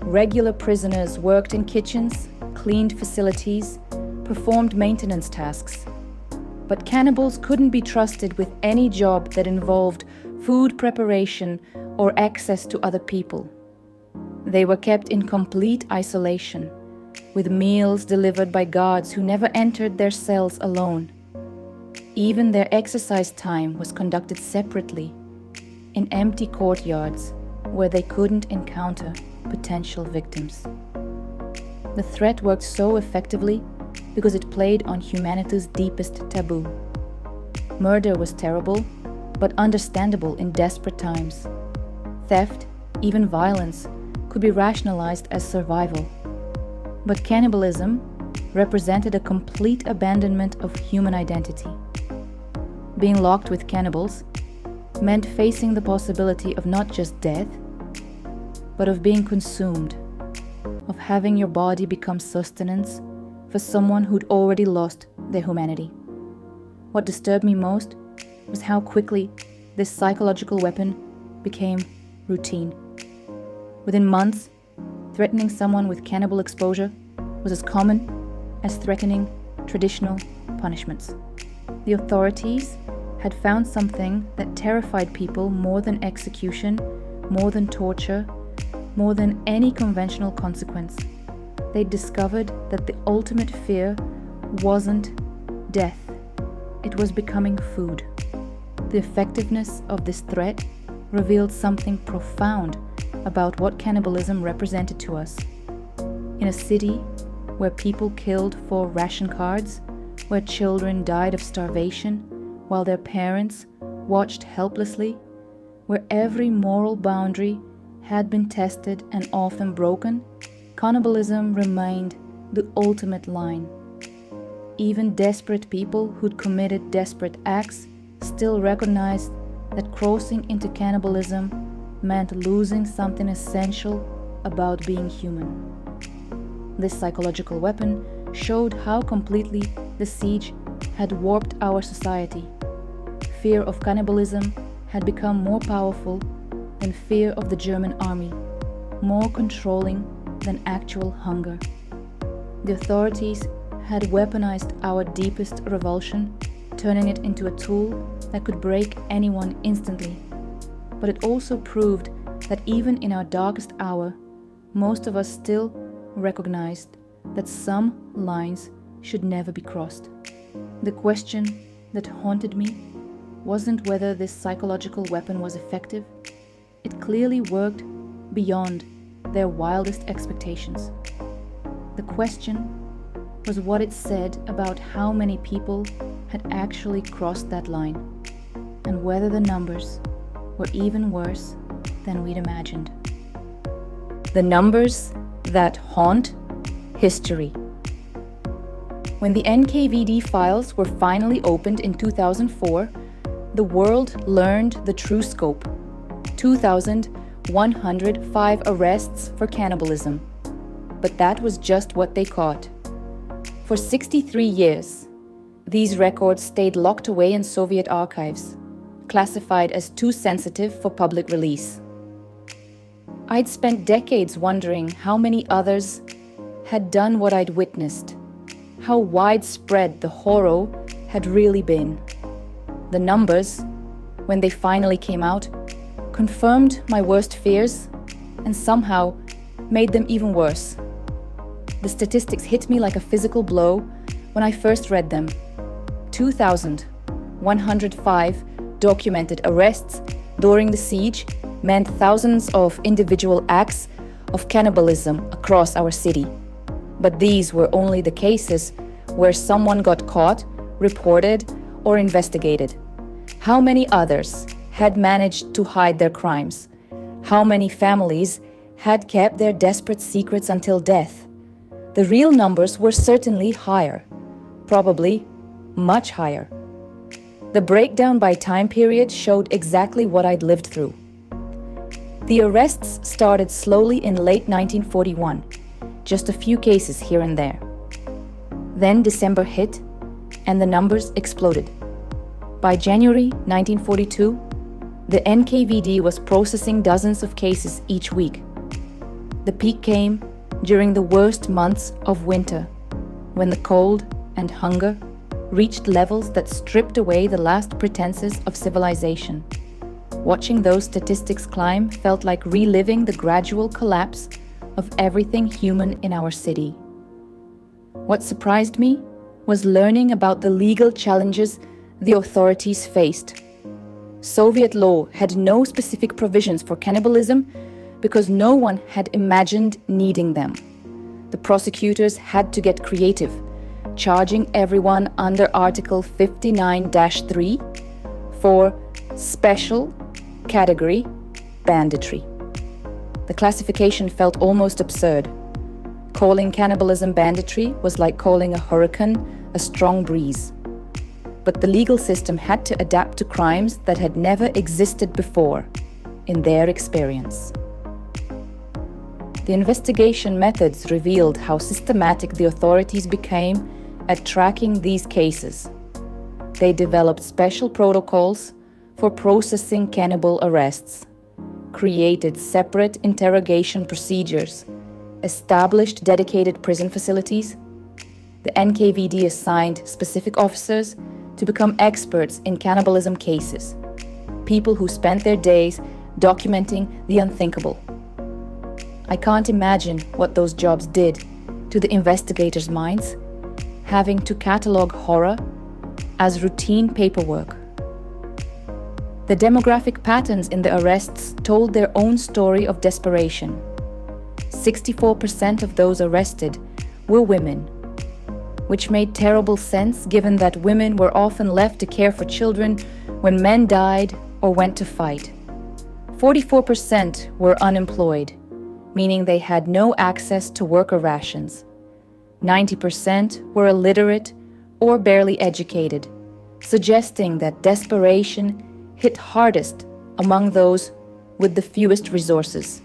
Regular prisoners worked in kitchens, cleaned facilities, performed maintenance tasks. But cannibals couldn't be trusted with any job that involved food preparation or access to other people. They were kept in complete isolation, with meals delivered by guards who never entered their cells alone. Even their exercise time was conducted separately, in empty courtyards where they couldn't encounter potential victims. The threat worked so effectively because it played on humanity's deepest taboo. Murder was terrible, but understandable in desperate times. Theft, even violence, could be rationalized as survival. But cannibalism represented a complete abandonment of human identity. Being locked with cannibals meant facing the possibility of not just death, but of being consumed, of having your body become sustenance for someone who'd already lost their humanity. What disturbed me most was how quickly this psychological weapon became routine. Within months, threatening someone with cannibal exposure was as common as threatening traditional punishments. The authorities had found something that terrified people more than execution, more than torture, more than any conventional consequence. They discovered that the ultimate fear wasn't death, it was becoming food. The effectiveness of this threat revealed something profound about what cannibalism represented to us. In a city where people killed for ration cards, where children died of starvation while their parents watched helplessly, where every moral boundary had been tested and often broken, cannibalism remained the ultimate line. Even desperate people who'd committed desperate acts still recognized that crossing into cannibalism meant losing something essential about being human. This psychological weapon showed how completely the siege had warped our society. Fear of cannibalism had become more powerful than fear of the German army, more controlling than actual hunger. The authorities had weaponized our deepest revulsion, turning it into a tool that could break anyone instantly. But it also proved that even in our darkest hour, most of us still recognized that some lines should never be crossed. The question that haunted me wasn't whether this psychological weapon was effective. It clearly worked beyond their wildest expectations. The question was what it said about how many people had actually crossed that line, and whether the numbers were even worse than we'd imagined. The numbers that haunt history. When the NKVD files were finally opened in 2004, the world learned the true scope: 2,105 arrests for cannibalism. But that was just what they caught. For 63 years, these records stayed locked away in Soviet archives, classified as too sensitive for public release. I'd spent decades wondering how many others had done what I'd witnessed, how widespread the horror had really been. The numbers, when they finally came out, confirmed my worst fears and somehow made them even worse. The statistics hit me like a physical blow when I first read them. 2,105 documented arrests during the siege meant thousands of individual acts of cannibalism across our city. But these were only the cases where someone got caught, reported, or investigated. How many others had managed to hide their crimes? How many families had kept their desperate secrets until death? The real numbers were certainly higher, probably much higher. The breakdown by time period showed exactly what I'd lived through. The arrests started slowly in late 1941, just a few cases here and there. Then December hit, and the numbers exploded. By January 1942, the NKVD was processing dozens of cases each week. The peak came during the worst months of winter, when the cold and hunger reached levels that stripped away the last pretenses of civilization. Watching those statistics climb felt like reliving the gradual collapse of everything human in our city. What surprised me was learning about the legal challenges the authorities faced. Soviet law had no specific provisions for cannibalism because no one had imagined needing them. The prosecutors had to get creative, charging everyone under Article 59-3 for special category banditry. The classification felt almost absurd. Calling cannibalism banditry was like calling a hurricane a strong breeze. But the legal system had to adapt to crimes that had never existed before, in their experience. The investigation methods revealed how systematic the authorities became at tracking these cases. They developed special protocols for processing cannibal arrests. created separate interrogation procedures, established dedicated prison facilities. The NKVD assigned specific officers to become experts in cannibalism cases, people who spent their days documenting the unthinkable. I can't imagine what those jobs did to the investigators' minds, having to catalogue horror as routine paperwork. The demographic patterns in the arrests told their own story of desperation. 64% of those arrested were women, which made terrible sense given that women were often left to care for children when men died or went to fight. 44% were unemployed, meaning they had no access to worker rations. 90% were illiterate or barely educated, suggesting that desperation hit hardest among those with the fewest resources.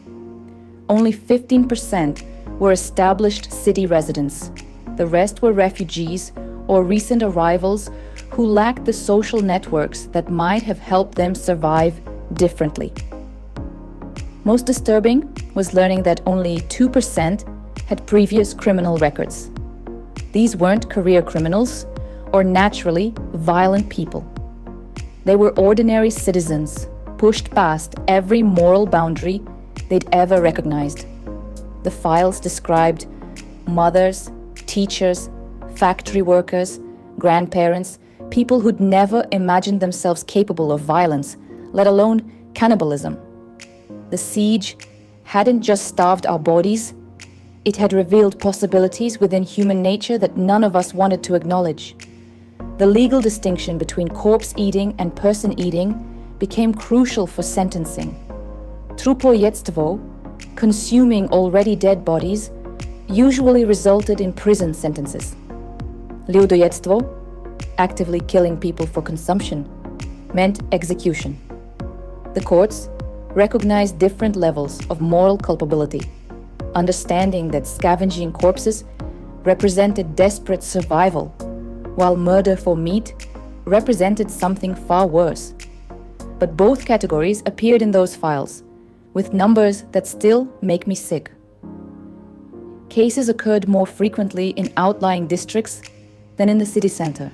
Only 15% were established city residents. The rest were refugees or recent arrivals who lacked the social networks that might have helped them survive differently. Most disturbing was learning that only 2% had previous criminal records. These weren't career criminals or naturally violent people. They were ordinary citizens, pushed past every moral boundary they'd ever recognized. The files described mothers, teachers, factory workers, grandparents, people who'd never imagined themselves capable of violence, let alone cannibalism. The siege hadn't just starved our bodies, it had revealed possibilities within human nature that none of us wanted to acknowledge. The legal distinction between corpse eating and person eating became crucial for sentencing. Trupojedstvo, consuming already dead bodies, usually resulted in prison sentences. Ljudojedstvo, actively killing people for consumption, meant execution. The courts recognized different levels of moral culpability, understanding that scavenging corpses represented desperate survival, while murder for meat represented something far worse. But both categories appeared in those files, with numbers that still make me sick. Cases occurred more frequently in outlying districts than in the city center,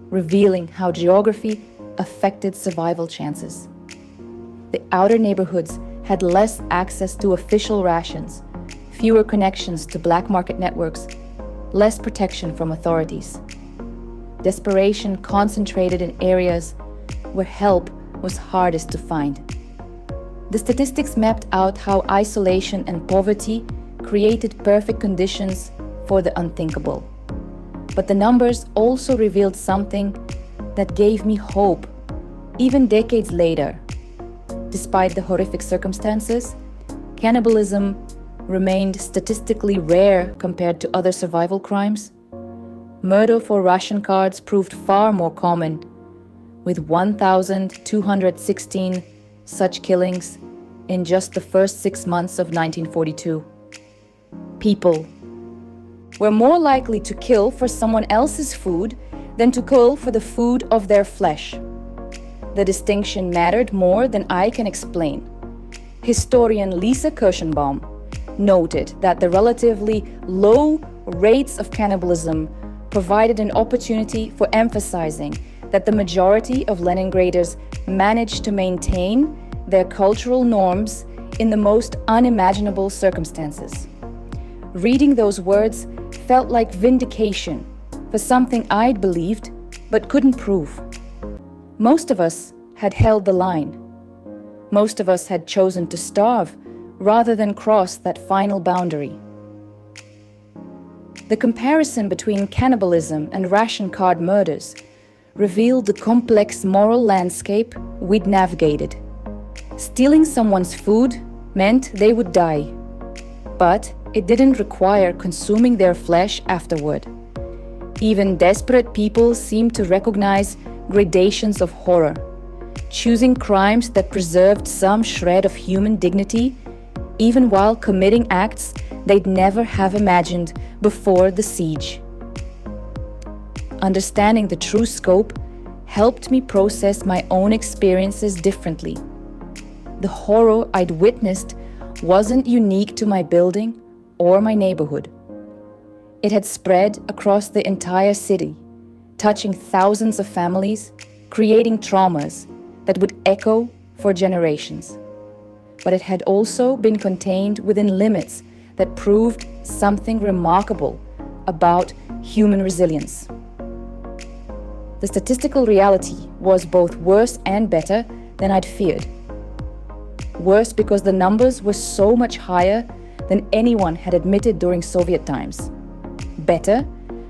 revealing how geography affected survival chances. The outer neighborhoods had less access to official rations, fewer connections to black market networks, less protection from authorities. Desperation concentrated in areas where help was hardest to find. The statistics mapped out how isolation and poverty created perfect conditions for the unthinkable. But the numbers also revealed something that gave me hope, even decades later. Despite the horrific circumstances, cannibalism remained statistically rare compared to other survival crimes. Murder for ration cards proved far more common, with 1,216 such killings in just the first 6 months of 1942. People were more likely to kill for someone else's food than to kill for the food of their flesh. The distinction mattered more than I can explain. Historian Lisa Kirschenbaum noted that the relatively low rates of cannibalism provided an opportunity for emphasizing that the majority of Leningraders managed to maintain their cultural norms in the most unimaginable circumstances. Reading those words felt like vindication for something I'd believed but couldn't prove. Most of us had held the line. Most of us had chosen to starve rather than cross that final boundary. The comparison between cannibalism and ration card murders revealed the complex moral landscape we'd navigated. Stealing someone's food meant they would die, but it didn't require consuming their flesh afterward. Even desperate people seemed to recognize gradations of horror, choosing crimes that preserved some shred of human dignity, even while committing acts they'd never have imagined before the siege. Understanding the true scope helped me process my own experiences differently. the horror I'd witnessed wasn't unique to my building or my neighborhood. It had spread across the entire city, touching thousands of families, creating traumas that would echo for generations. But it had also been contained within limits that proved something remarkable about human resilience. The statistical reality was both worse and better than I'd feared. Worse because the numbers were so much higher than anyone had admitted during Soviet times. Better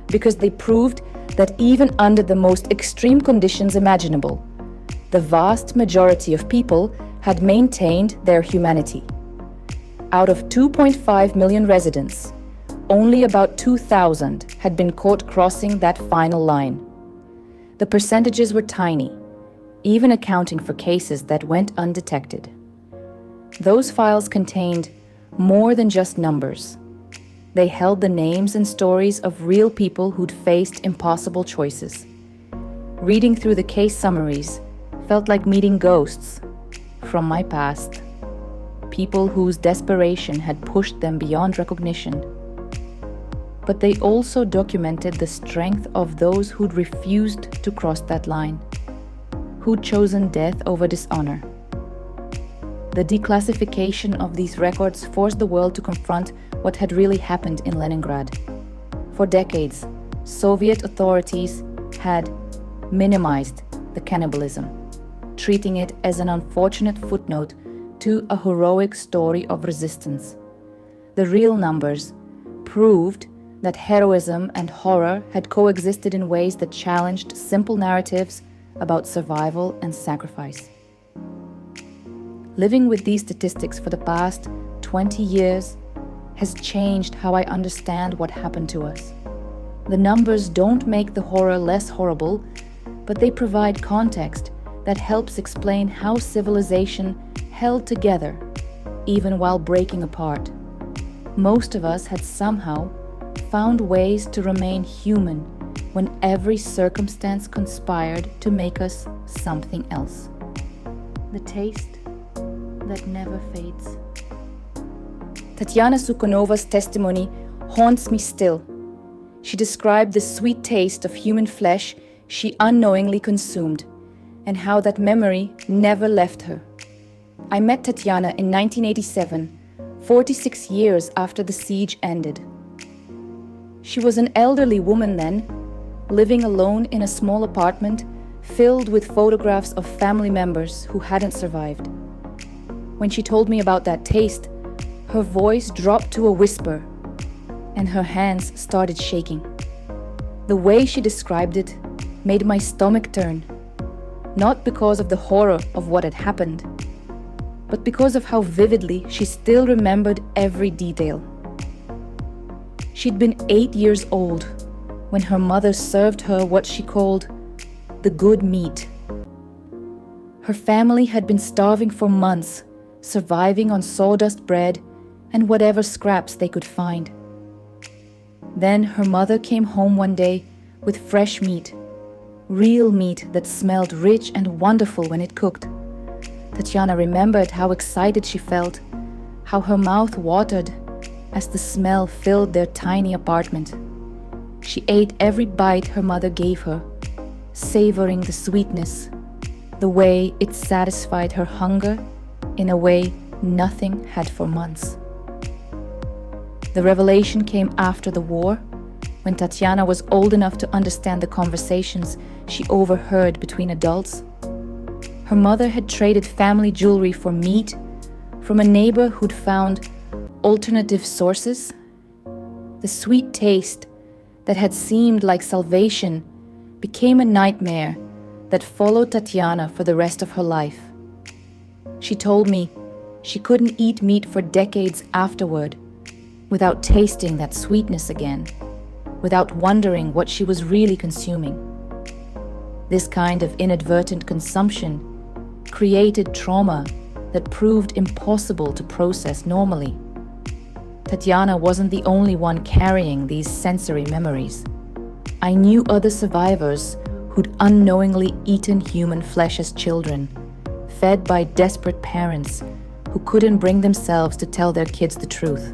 because they proved that even under the most extreme conditions imaginable, the vast majority of people had maintained their humanity. Out of 2.5 million residents, only about 2,000 had been caught crossing that final line. The percentages were tiny, even accounting for cases that went undetected. Those files contained more than just numbers. They held the names and stories of real people who'd faced impossible choices. Reading through the case summaries felt like meeting ghosts from my past, people whose desperation had pushed them beyond recognition. But they also documented the strength of those who'd refused to cross that line, who'd chosen death over dishonor. The declassification of these records forced the world to confront what had really happened in Leningrad. For decades, Soviet authorities had minimized the cannibalism, treating it as an unfortunate footnote to a heroic story of resistance. The real numbers proved that heroism and horror had coexisted in ways that challenged simple narratives about survival and sacrifice. Living with these statistics for the past 20 years has changed how I understand what happened to us. The numbers don't make the horror less horrible, but they provide context that helps explain how civilization held together, even while breaking apart. Most of us had somehow found ways to remain human when every circumstance conspired to make us something else. The taste that never fades. Tatyana Sukonova's testimony haunts me still. She described the sweet taste of human flesh she unknowingly consumed, and how that memory never left her. I met Tatyana in 1987, 46 years after the siege ended. She was an elderly woman then, living alone in a small apartment filled with photographs of family members who hadn't survived. When she told me about that taste, her voice dropped to a whisper, and her hands started shaking. The way she described it made my stomach turn, not because of the horror of what had happened, but because of how vividly she still remembered every detail. She'd been 8 years old when her mother served her what she called the good meat. Her family had been starving for months, surviving on sawdust bread and whatever scraps they could find. Then her mother came home one day with fresh meat, real meat that smelled rich and wonderful when it cooked. Tatyana remembered how excited she felt, how her mouth watered as the smell filled their tiny apartment. She ate every bite her mother gave her, savoring the sweetness, the way it satisfied her hunger in a way nothing had for months. The revelation came after the war, when Tatyana was old enough to understand the conversations she overheard between adults. Her mother had traded family jewelry for meat from a neighbor who'd found alternative sources. The sweet taste that had seemed like salvation became a nightmare that followed Tatyana for the rest of her life. She told me she couldn't eat meat for decades afterward without tasting that sweetness again, without wondering what she was really consuming. This kind of inadvertent consumption created trauma that proved impossible to process normally. Tatyana wasn't the only one carrying these sensory memories. I knew other survivors who'd unknowingly eaten human flesh as children, fed by desperate parents who couldn't bring themselves to tell their kids the truth.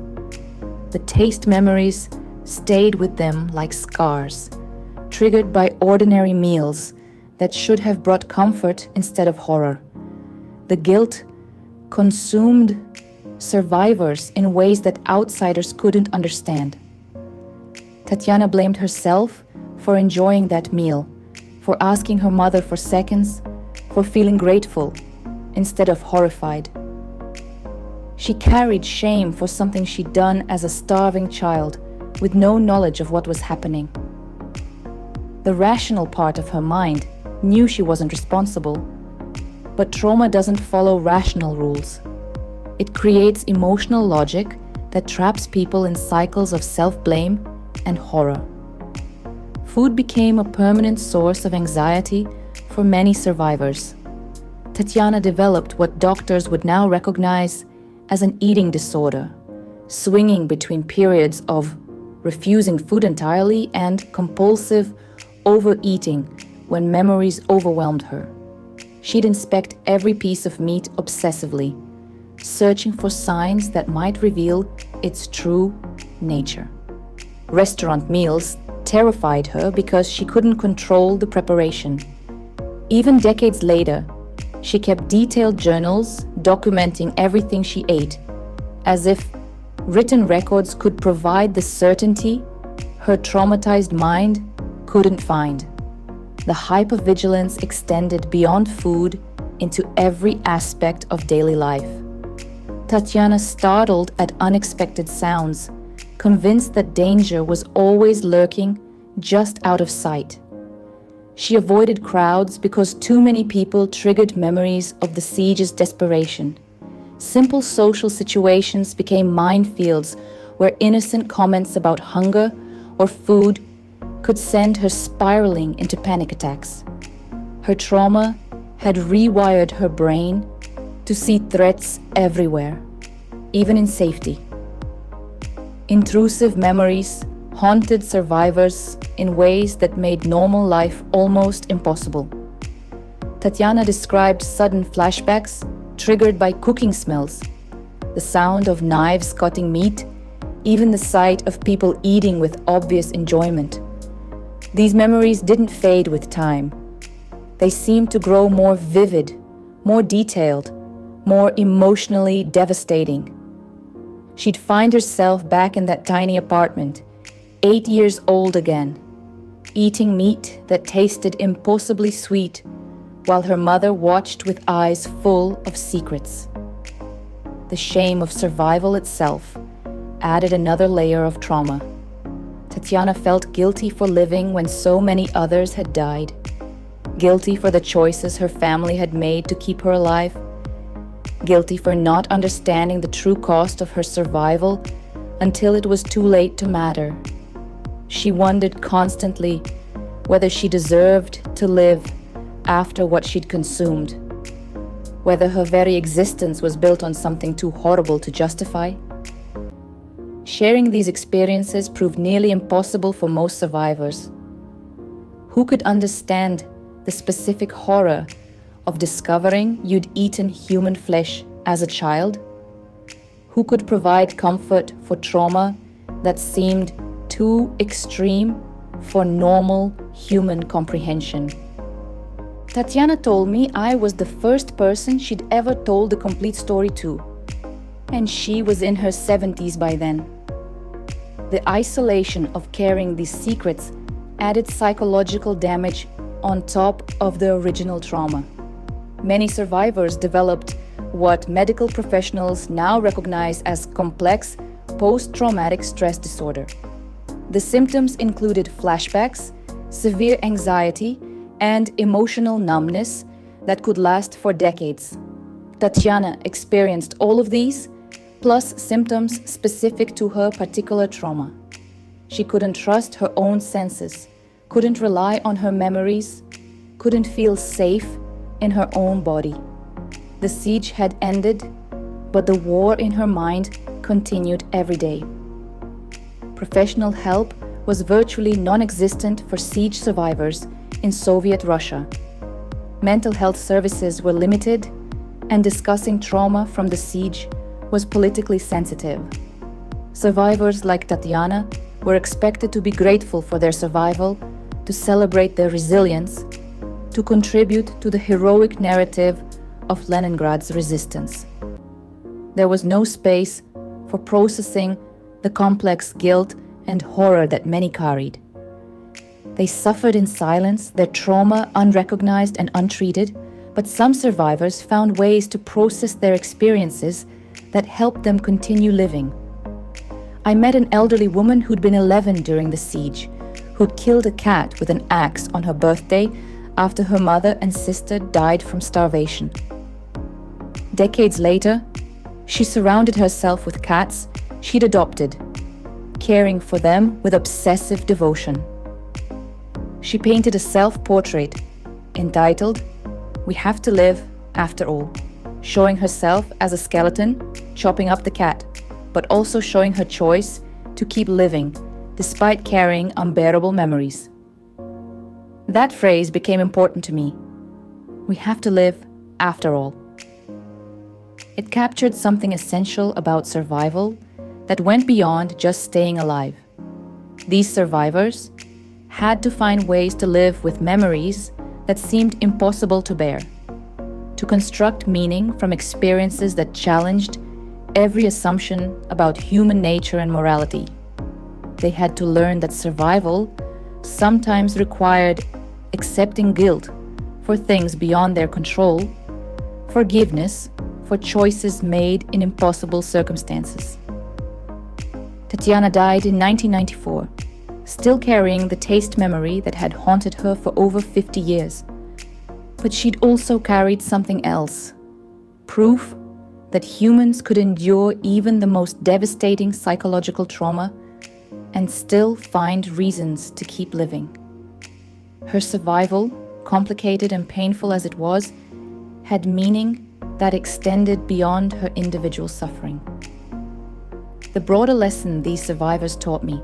The taste memories stayed with them like scars, triggered by ordinary meals that should have brought comfort instead of horror. The guilt consumed survivors in ways that outsiders couldn't understand. Tatyana blamed herself for enjoying that meal, for asking her mother for seconds, for feeling grateful instead of horrified. She carried shame for something she'd done as a starving child with no knowledge of what was happening. The rational part of her mind knew she wasn't responsible, but trauma doesn't follow rational rules. It creates emotional logic that traps people in cycles of self-blame and horror. Food became a permanent source of anxiety for many survivors. Tatyana developed what doctors would now recognize as an eating disorder, swinging between periods of refusing food entirely and compulsive overeating when memories overwhelmed her. She'd inspect every piece of meat obsessively, searching for signs that might reveal its true nature. Restaurant meals terrified her because she couldn't control the preparation. Even decades later, she kept detailed journals documenting everything she ate, as if written records could provide the certainty her traumatized mind couldn't find. The hypervigilance extended beyond food into every aspect of daily life. Tatyana startled at unexpected sounds, convinced that danger was always lurking just out of sight. She avoided crowds because too many people triggered memories of the siege's desperation. Simple social situations became minefields where innocent comments about hunger or food could send her spiraling into panic attacks. Her trauma had rewired her brain to see threats everywhere, even in safety. Intrusive memories haunted survivors in ways that made normal life almost impossible. Tatyana described sudden flashbacks triggered by cooking smells, the sound of knives cutting meat, even the sight of people eating with obvious enjoyment. These memories didn't fade with time. They seemed to grow more vivid, more detailed, more emotionally devastating. She'd find herself back in that tiny apartment, 8 years old again, eating meat that tasted impossibly sweet, while her mother watched with eyes full of secrets. The shame of survival itself added another layer of trauma. Tatyana felt guilty for living when so many others had died, guilty for the choices her family had made to keep her alive, guilty for not understanding the true cost of her survival until it was too late to matter. She wondered constantly whether she deserved to live after what she'd consumed, whether her very existence was built on something too horrible to justify. Sharing these experiences proved nearly impossible for most survivors. Who could understand the specific horror of discovering you'd eaten human flesh as a child? Who could provide comfort for trauma that seemed too extreme for normal human comprehension? Tatyana told me I was the first person she'd ever told the complete story to, and she was in her 70s by then. The isolation of carrying these secrets added psychological damage on top of the original trauma. Many survivors developed what medical professionals now recognize as complex post-traumatic stress disorder. The symptoms included flashbacks, severe anxiety, and emotional numbness that could last for decades. Tatyana experienced all of these, plus symptoms specific to her particular trauma. She couldn't trust her own senses, couldn't rely on her memories, couldn't feel safe in her own body. The siege had ended, but the war in her mind continued every day. Professional help was virtually non-existent for siege survivors in Soviet Russia. Mental health services were limited, and discussing trauma from the siege was politically sensitive. Survivors like Tatyana were expected to be grateful for their survival, to celebrate their resilience, to contribute to the heroic narrative of Leningrad's resistance. There was no space for processing the complex guilt and horror that many carried. They suffered in silence, their trauma unrecognized and untreated, but some survivors found ways to process their experiences that helped them continue living. I met an elderly woman who'd been 11 during the siege, who'd killed a cat with an axe on her birthday after her mother and sister died from starvation. Decades later, she surrounded herself with cats she'd adopted, caring for them with obsessive devotion. She painted a self-portrait entitled, "We Have to Live After All," showing herself as a skeleton chopping up the cat, but also showing her choice to keep living despite carrying unbearable memories. That phrase became important to me. We have to live after all. It captured something essential about survival that went beyond just staying alive. These survivors had to find ways to live with memories that seemed impossible to bear, to construct meaning from experiences that challenged every assumption about human nature and morality. They had to learn that survival sometimes required accepting guilt for things beyond their control, forgiveness for choices made in impossible circumstances. Tatyana died in 1994, still carrying the taste memory that had haunted her for over 50 years. But she'd also carried something else, proof that humans could endure even the most devastating psychological trauma and still find reasons to keep living. Her survival, complicated and painful as it was, had meaning that extended beyond her individual suffering. The broader lesson these survivors taught me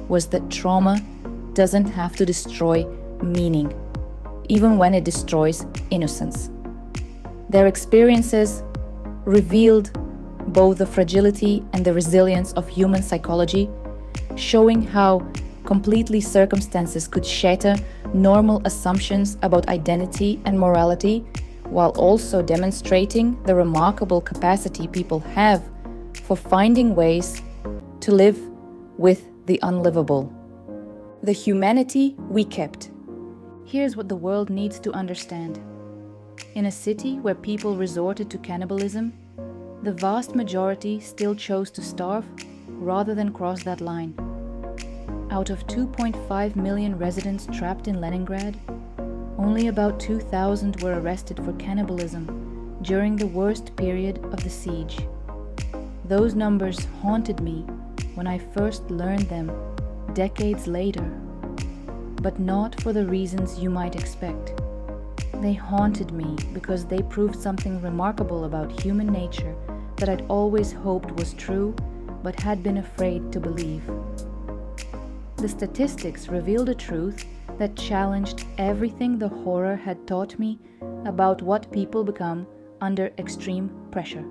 was that trauma doesn't have to destroy meaning, even when it destroys innocence. Their experiences revealed both the fragility and the resilience of human psychology, showing how completely circumstances could shatter normal assumptions about identity and morality, while also demonstrating the remarkable capacity people have for finding ways to live with the unlivable. The humanity we kept. Here's what the world needs to understand. In a city where people resorted to cannibalism, the vast majority still chose to starve rather than cross that line. Out of 2.5 million residents trapped in Leningrad, only about 2,000 were arrested for cannibalism during the worst period of the siege. Those numbers haunted me when I first learned them decades later, but not for the reasons you might expect. They haunted me because they proved something remarkable about human nature that I'd always hoped was true, but had been afraid to believe. The statistics revealed a truth that challenged everything the horror had taught me about what people become under extreme pressure.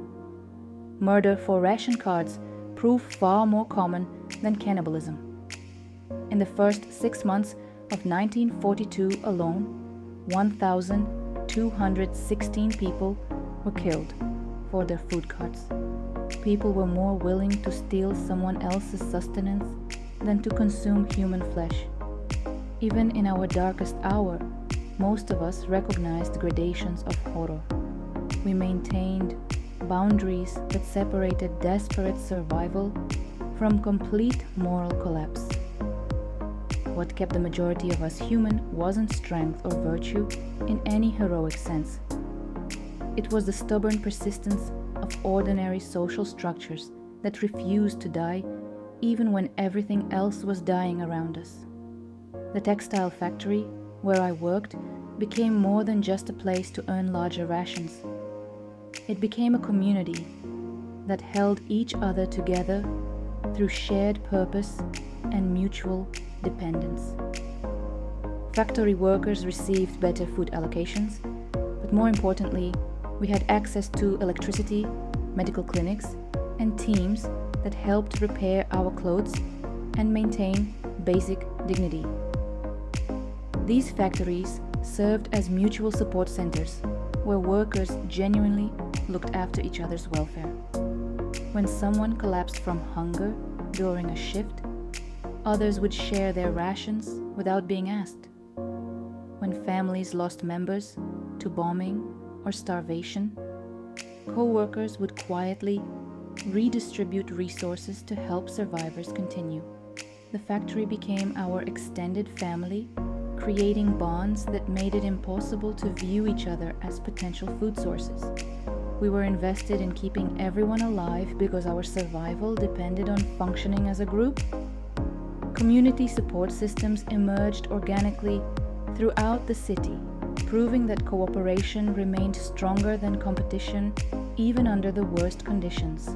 Murder for ration cards proved far more common than cannibalism. In the first 6 months of 1942 alone, 1,216 people were killed for their food cards. People were more willing to steal someone else's sustenance than to consume human flesh. Even in our darkest hour, most of us recognized gradations of horror. We maintained boundaries that separated desperate survival from complete moral collapse. What kept the majority of us human wasn't strength or virtue in any heroic sense. It was the stubborn persistence of ordinary social structures that refused to die even when everything else was dying around us. The textile factory, where I worked, became more than just a place to earn larger rations. It became a community that held each other together through shared purpose and mutual dependence. Factory workers received better food allocations, but more importantly, We had access to electricity, medical clinics, and teams that helped repair our clothes and maintain basic dignity. These factories served as mutual support centers where workers genuinely looked after each other's welfare. When someone collapsed from hunger during a shift, others would share their rations without being asked. When families lost members to bombing or starvation, co-workers would quietly redistribute resources to help survivors continue. The factory became our extended family, creating bonds that made it impossible to view each other as potential food sources. We were invested in keeping everyone alive because our survival depended on functioning as a group. Community support systems emerged organically throughout the city, proving that cooperation remained stronger than competition even under the worst conditions.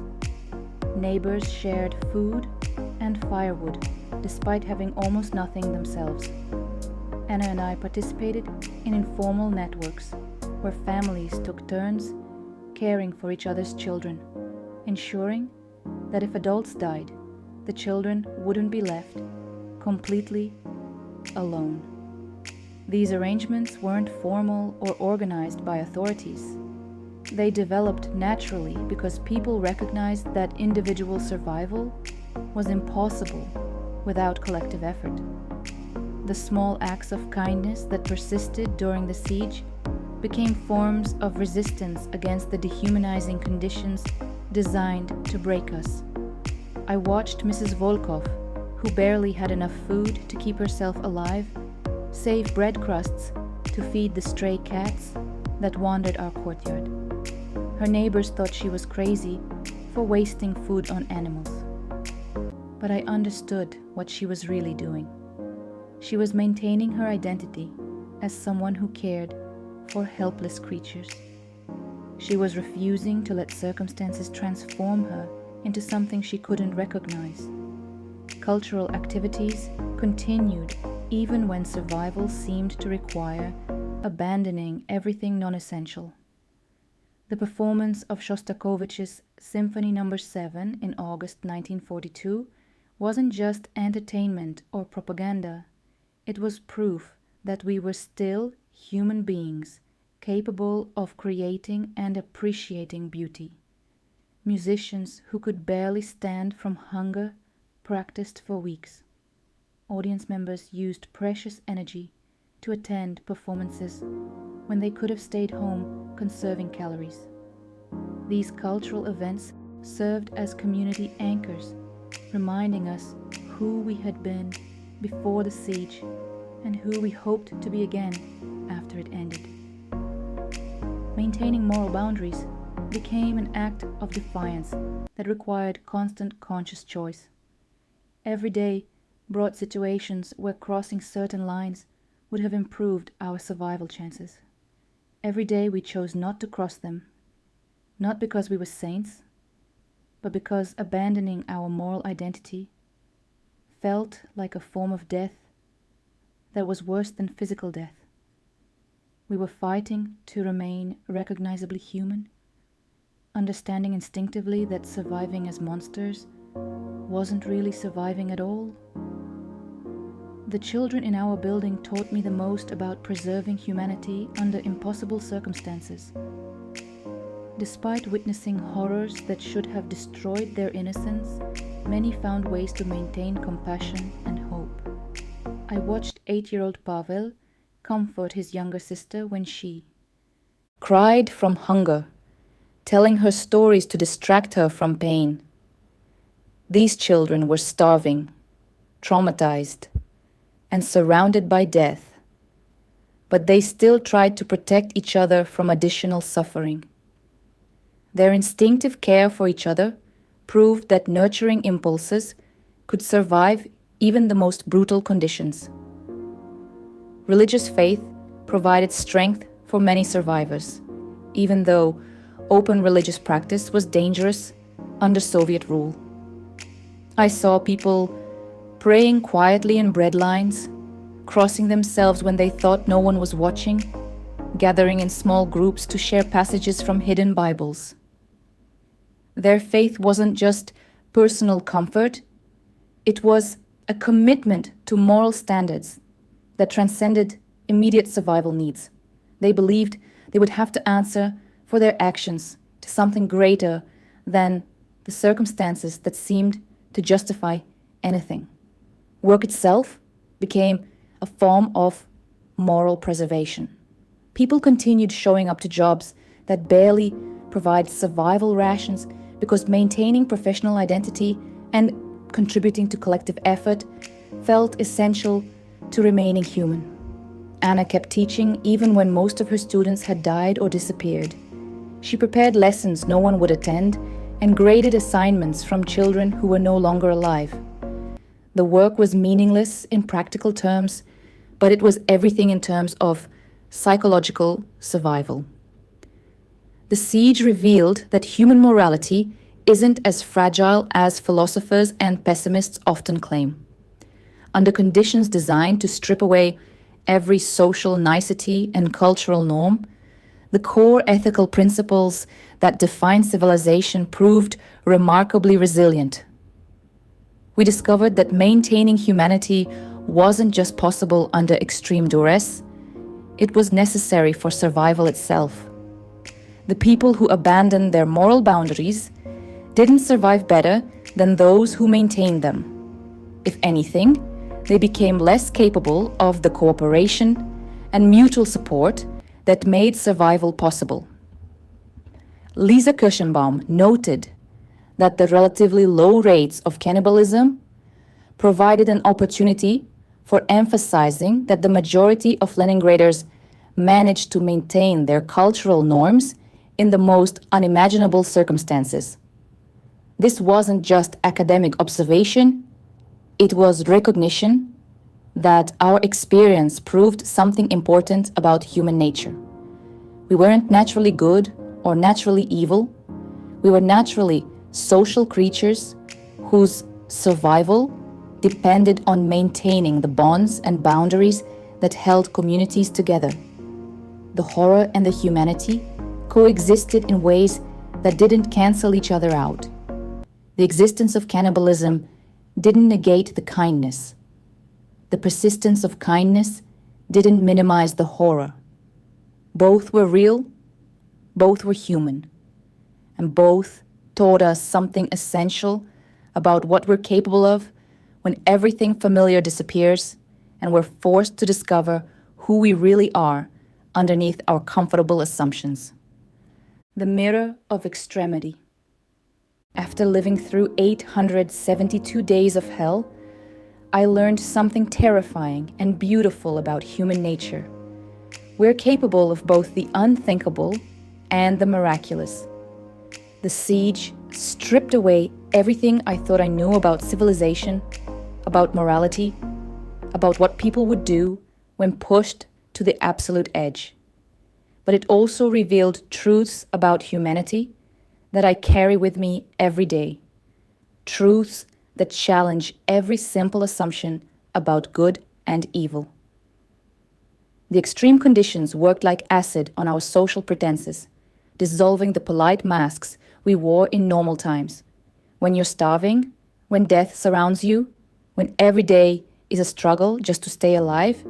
Neighbors shared food and firewood, despite having almost nothing themselves. Anna and I participated in informal networks where families took turns caring for each other's children, ensuring that if adults died, the children wouldn't be left completely alone. These arrangements weren't formal or organized by authorities. They developed naturally because people recognized that individual survival was impossible without collective effort. The small acts of kindness that persisted during the siege became forms of resistance against the dehumanizing conditions designed to break us. I watched Mrs. Volkov, who barely had enough food to keep herself alive, save bread crusts to feed the stray cats that wandered our courtyard. Her neighbors thought she was crazy for wasting food on animals. But I understood what she was really doing. She was maintaining her identity as someone who cared for helpless creatures. She was refusing to let circumstances transform her into something she couldn't recognize. Cultural activities continued even when survival seemed to require abandoning everything non-essential. The performance of Shostakovich's Symphony No. 7 in August 1942 wasn't just entertainment or propaganda. It was proof that we were still human beings capable of creating and appreciating beauty. Musicians who could barely stand from hunger practiced for weeks. Audience members used precious energy to attend performances when they could have stayed home conserving calories. These cultural events served as community anchors, reminding us who we had been before the siege and who we hoped to be again after it ended. Maintaining moral boundaries became an act of defiance that required constant conscious choice. Every day brought situations where crossing certain lines would have improved our survival chances. Every day we chose not to cross them, not because we were saints, but because abandoning our moral identity felt like a form of death that was worse than physical death. We were fighting to remain recognizably human, understanding instinctively that surviving as monsters wasn't really surviving at all. The children in our building taught me the most about preserving humanity under impossible circumstances. Despite witnessing horrors that should have destroyed their innocence, many found ways to maintain compassion and hope. I watched 8-year-old Pavel comfort his younger sister when she cried from hunger, telling her stories to distract her from pain. These children were starving, traumatized, and surrounded by death, but they still tried to protect each other from additional suffering. Their instinctive care for each other proved that nurturing impulses could survive even the most brutal conditions. Religious faith provided strength for many survivors, even though open religious practice was dangerous under Soviet rule. I saw people praying quietly in bread lines, crossing themselves when they thought no one was watching, gathering in small groups to share passages from hidden Bibles. Their faith wasn't just personal comfort, it was a commitment to moral standards that transcended immediate survival needs. They believed they would have to answer for their actions to something greater than the circumstances that seemed to justify anything. Work itself became a form of moral preservation. People continued showing up to jobs that barely provide survival rations because maintaining professional identity and contributing to collective effort felt essential to remaining human. Anna kept teaching even when most of her students had died or disappeared. She prepared lessons no one would attend and graded assignments from children who were no longer alive. The work was meaningless in practical terms, but it was everything in terms of psychological survival. The siege revealed that human morality isn't as fragile as philosophers and pessimists often claim. Under conditions designed to strip away every social nicety and cultural norm, the core ethical principles that define civilization proved remarkably resilient. We discovered that maintaining humanity wasn't just possible under extreme duress, it was necessary for survival itself. The people who abandoned their moral boundaries didn't survive better than those who maintained them. If anything, they became less capable of the cooperation and mutual support that made survival possible. Lisa Kirschenbaum noted that the relatively low rates of cannibalism provided an opportunity for emphasizing that the majority of Leningraders managed to maintain their cultural norms in the most unimaginable circumstances. This wasn't just academic observation, it was recognition that our experience proved something important about human nature. We weren't naturally good or naturally evil. We were naturally social creatures whose survival depended on maintaining the bonds and boundaries that held communities together. The horror and the humanity coexisted in ways that didn't cancel each other out. The existence of cannibalism didn't negate the kindness. The persistence of kindness didn't minimize the horror. Both were real, both were human, and both taught us something essential about what we're capable of when everything familiar disappears and we're forced to discover who we really are underneath our comfortable assumptions. The mirror of extremity. After living through 872 days of hell, I learned something terrifying and beautiful about human nature. We're capable of both the unthinkable and the miraculous. The siege stripped away everything I thought I knew about civilization, about morality, about what people would do when pushed to the absolute edge. But it also revealed truths about humanity that I carry with me every day. Truths that challenge every simple assumption about good and evil. The extreme conditions worked like acid on our social pretenses, dissolving the polite masks we wore in normal times. When you're starving, when death surrounds you, when every day is a struggle just to stay alive,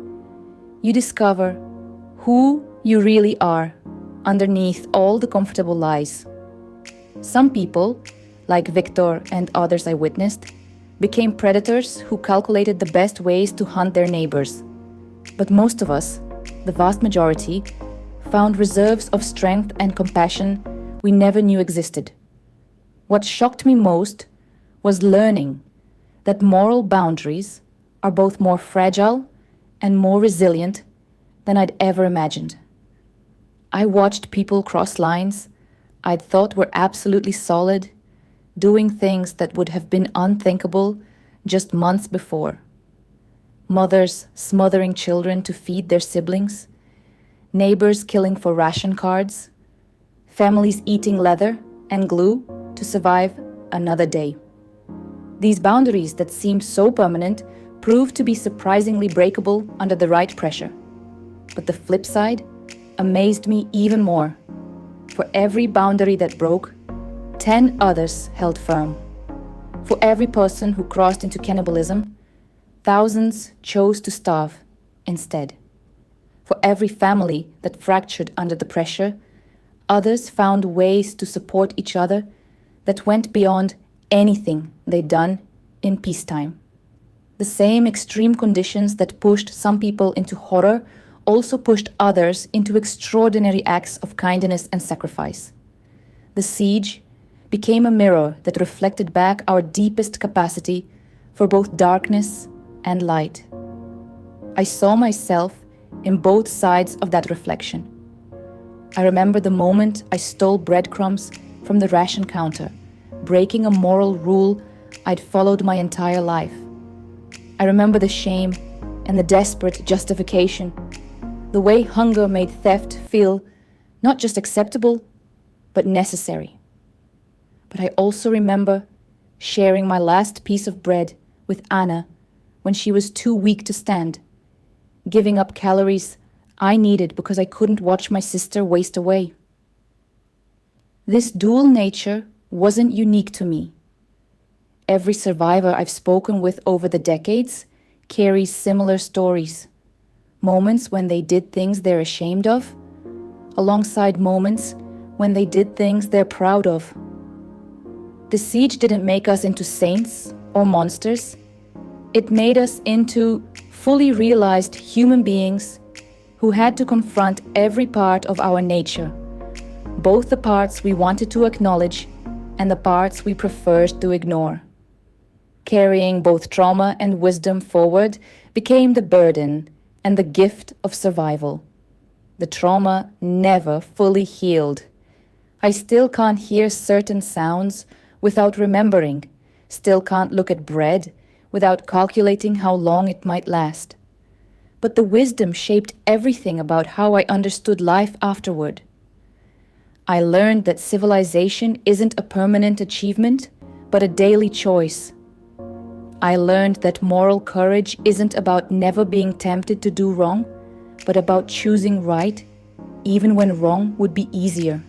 you discover who you really are underneath all the comfortable lies. Some people, like Victor and others I witnessed, became predators who calculated the best ways to hunt their neighbors. But most of us, the vast majority, found reserves of strength and compassion we never knew existed. What shocked me most was learning that moral boundaries are both more fragile and more resilient than I'd ever imagined. I watched people cross lines I'd thought were absolutely solid, doing things that would have been unthinkable just months before. Mothers smothering children to feed their siblings, neighbors killing for ration cards, families eating leather and glue to survive another day. These boundaries that seemed so permanent proved to be surprisingly breakable under the right pressure. But the flip side, amazed me even more. For every boundary that broke, 10 others held firm. For every person who crossed into cannibalism, thousands chose to starve instead. For every family that fractured under the pressure, others found ways to support each other that went beyond anything they'd done in peacetime. The same extreme conditions that pushed some people into horror also pushed others into extraordinary acts of kindness and sacrifice. The siege became a mirror that reflected back our deepest capacity for both darkness and light. I saw myself in both sides of that reflection. I remember the moment I stole breadcrumbs from the ration counter, breaking a moral rule I'd followed my entire life. I remember the shame and the desperate justification, the way hunger made theft feel not just acceptable, but necessary. But I also remember sharing my last piece of bread with Anna when she was too weak to stand, giving up calories I needed because I couldn't watch my sister waste away. This dual nature wasn't unique to me. Every survivor I've spoken with over the decades carries similar stories. Moments when they did things they're ashamed of, alongside moments when they did things they're proud of. The siege didn't make us into saints or monsters. It made us into fully realized human beings who had to confront every part of our nature, both the parts we wanted to acknowledge and the parts we preferred to ignore. Carrying both trauma and wisdom forward became the burden and the gift of survival. The trauma never fully healed. I still can't hear certain sounds without remembering, still can't look at bread without calculating how long it might last. But the wisdom shaped everything about how I understood life afterward. I learned that civilization isn't a permanent achievement, but a daily choice. I learned that moral courage isn't about never being tempted to do wrong, but about choosing right, even when wrong would be easier.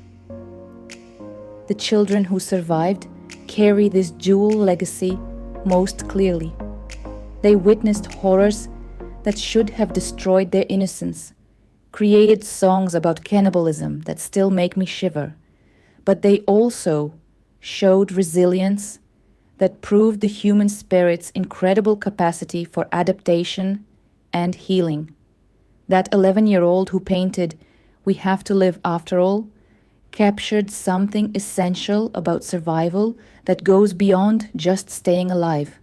The children who survived carry this dual legacy most clearly. They witnessed horrors that should have destroyed their innocence, created songs about cannibalism that still make me shiver, but they also showed resilience that proved the human spirit's incredible capacity for adaptation and healing. That 11-year-old who painted "We Have to Live After All" captured something essential about survival that goes beyond just staying alive.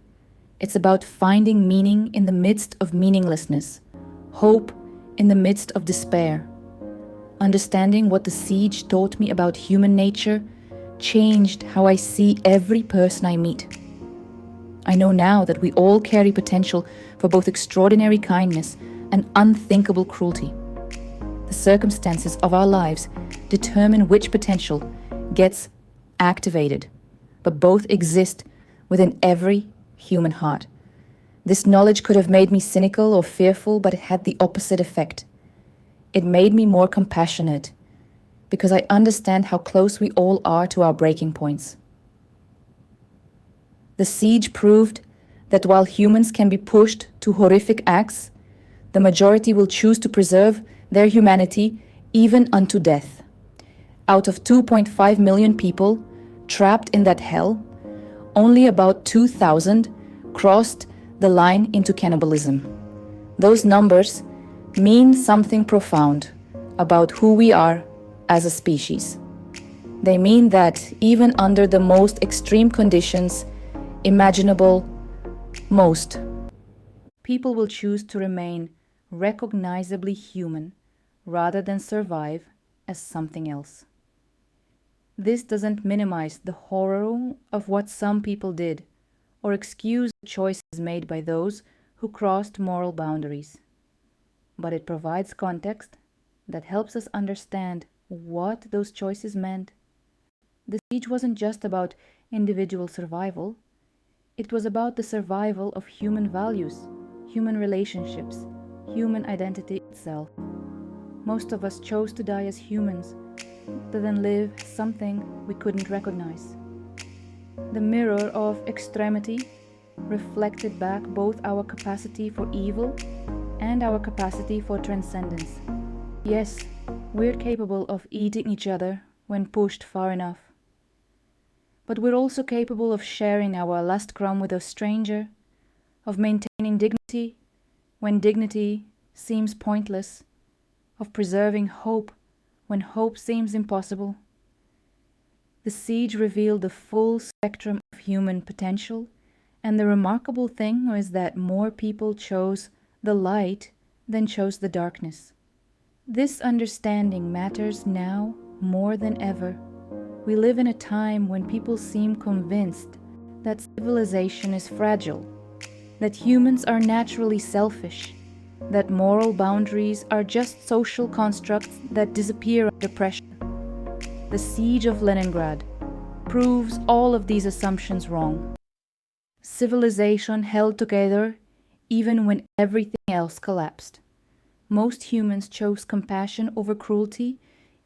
It's about finding meaning in the midst of meaninglessness, hope in the midst of despair. Understanding what the siege taught me about human nature changed how I see every person I meet. I know now that we all carry potential for both extraordinary kindness and unthinkable cruelty. The circumstances of our lives determine which potential gets activated, but both exist within every human heart. This knowledge could have made me cynical or fearful, but it had the opposite effect. It made me more compassionate, because I understand how close we all are to our breaking points. The siege proved that while humans can be pushed to horrific acts, the majority will choose to preserve their humanity even unto death. Out of 2.5 million people trapped in that hell, only about 2,000 crossed the line into cannibalism. Those numbers mean something profound about who we are as a species. They mean that even under the most extreme conditions imaginable, most people will choose to remain recognizably human rather than survive as something else. This doesn't minimize the horror of what some people did or excuse the choices made by those who crossed moral boundaries, but it provides context that helps us understand what those choices meant. The siege wasn't just about individual survival, it was about the survival of human values, human relationships, human identity itself. most of us chose to die as humans rather than live as something we couldn't recognize. The mirror of extremity reflected back both our capacity for evil and our capacity for transcendence. Yes, we're capable of eating each other when pushed far enough. But we're also capable of sharing our last crumb with a stranger, of maintaining dignity when dignity seems pointless, of preserving hope when hope seems impossible. The siege revealed the full spectrum of human potential, and the remarkable thing was that more people chose the light than chose the darkness. This understanding matters now more than ever. We live in a time when people seem convinced that civilization is fragile, that humans are naturally selfish, that moral boundaries are just social constructs that disappear under pressure. The siege of Leningrad proves all of these assumptions wrong. Civilization held together even when everything else collapsed. Most humans chose compassion over cruelty,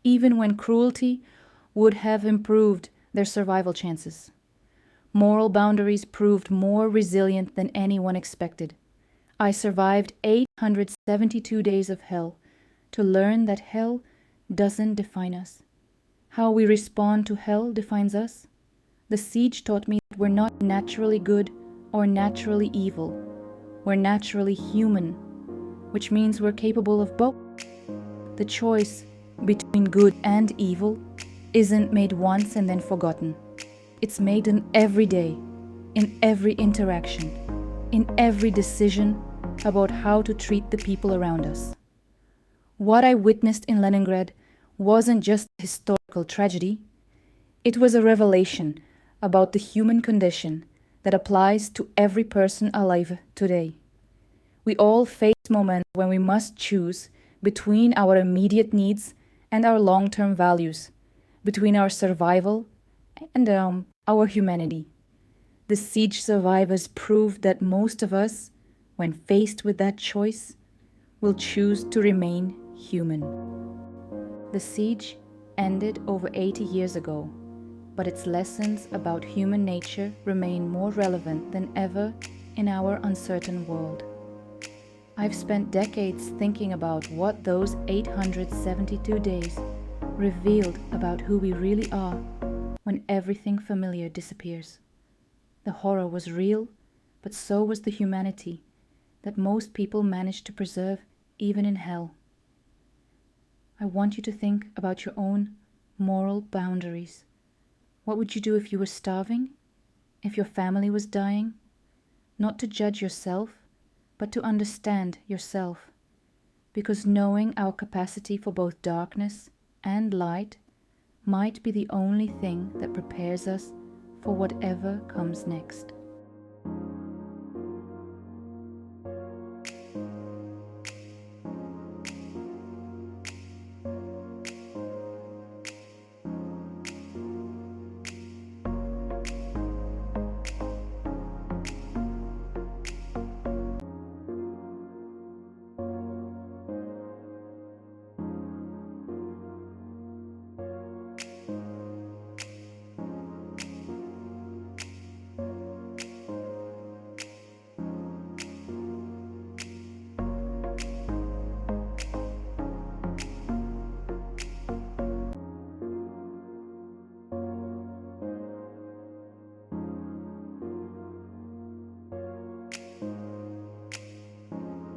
even when cruelty would have improved their survival chances. Moral boundaries proved more resilient than anyone expected. I survived 872 days of hell to learn that hell doesn't define us. How we respond to hell defines us. The siege taught me that we're not naturally good or naturally evil. We're naturally human, which means we're capable of both. The choice between good and evil isn't made once and then forgotten. It's made in every day, in every interaction, in every decision about how to treat the people around us. What I witnessed in Leningrad wasn't just a historical tragedy. It was a revelation about the human condition that applies to every person alive today. We all face moments when we must choose between our immediate needs and our long-term values, between our survival and our humanity. The siege survivors proved that most of us, when faced with that choice, will choose to remain human. The siege ended over 80 years ago, but its lessons about human nature remain more relevant than ever in our uncertain world. I've spent decades thinking about what those 872 days revealed about who we really are when everything familiar disappears. The horror was real, but so was the humanity that most people managed to preserve even in hell. I want you to think about your own moral boundaries. What would you do if you were starving? If your family was dying? Not to judge yourself, but to understand yourself. Because knowing our capacity for both darkness and light might be the only thing that prepares us for whatever comes next.